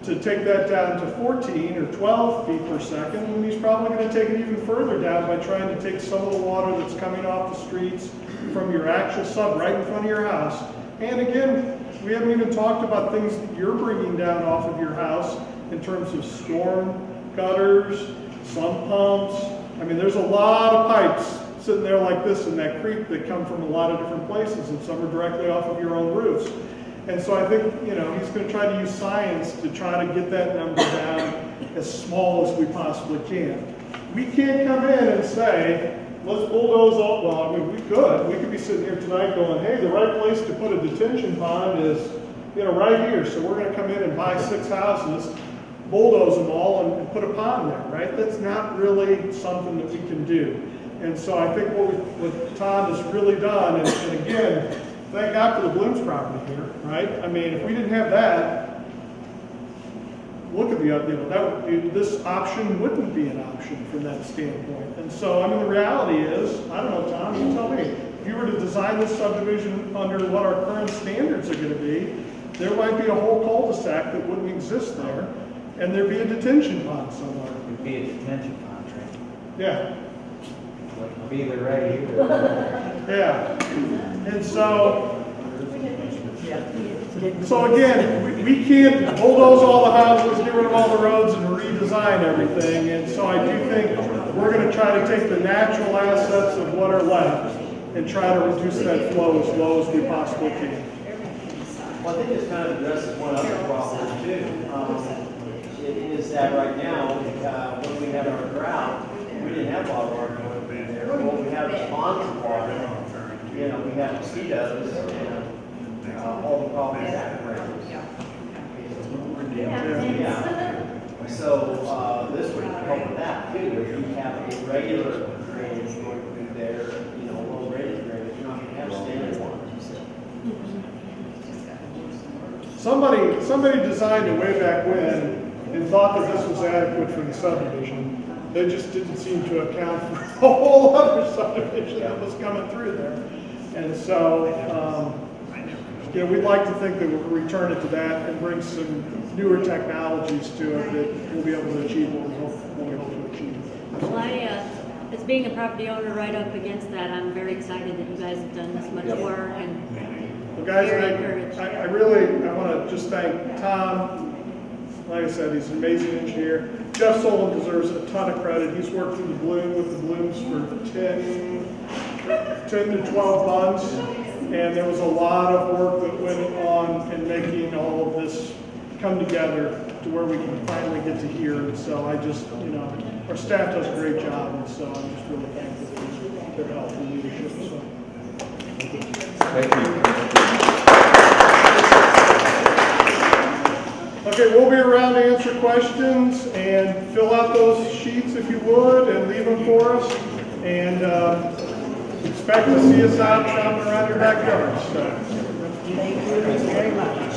to take that down to 14 or 12 feet per second, and he's probably going to take it even further down by trying to take some of the water that's coming off the streets from your actual sub right in front of your house. And again, we haven't even talked about things that you're bringing down off of your house in terms of storm gutters, sump pumps. I mean, there's a lot of pipes sitting there like this in that creek that come from a lot of different places, and some are directly off of your own roofs. And so I think, you know, he's going to try to use science to try to get that number down as small as we possibly can. We can't come in and say, let's bulldoze all, well, I mean, we could be sitting here tonight going, hey, the right place to put a detention pond is, you know, right here. So we're going to come in and buy 6 houses, bulldoze them all and put a pond there, right? That's not really something that we can do. And so I think what Tom has really done, and again, thank God for the Blooms property here, right? I mean, if we didn't have that, look at the, you know, this option wouldn't be an option from that standpoint. And so, I mean, the reality is, I don't know, Tom, you tell me, if you were to design this subdivision under what our current standards are going to be, there might be a whole cul-de-sac that wouldn't exist there, and there'd be a detention pond somewhere. It'd be a detention pond, right? Yeah. It'd be either right here or there. Yeah. And so again, we can't bulldoze all the houses, get rid of all the roads, and redesign everything. And so I do think we're going to try to take the natural assets of what are left and try to reduce that flow as low as we possibly can. Well, I think this kind of addresses one other problem too. It is that right now, when we had our drought, we didn't have a lot of water going through there. Well, we have ponds of water. You know, we have mosquitoes and all the problems that brings. Yeah. So this would help with that too. If you have a regular drainage going through there, you know, low rated drainage, you're not going to have standard ones. Somebody designed it way back when and thought that this was adequate for the subdivision. They just didn't seem to account for a whole other subdivision that was coming through there. And so, you know, we'd like to think that we'll return it to that and bring some newer technologies to it that we'll be able to achieve what we hope to achieve. Well, as being a property owner right up against that, I'm very excited that you guys have done this much work and Well, guys, very encouraged. I want to just thank Tom. Like I said, he's an amazing engineer. Jeff Solon deserves a ton of credit. He's worked through the Blooms for 10 to 12 months, and there was a lot of work that went on in making all of this come together to where we can finally get to here. And so I just, you know, our staff does a great job, and so I'm just really thankful for their help and leadership. So. Thank you. Okay, we'll be around to answer questions and fill out those sheets if you would and leave them for us. And expect to see us out shopping around your backyard. So. Thank you very much.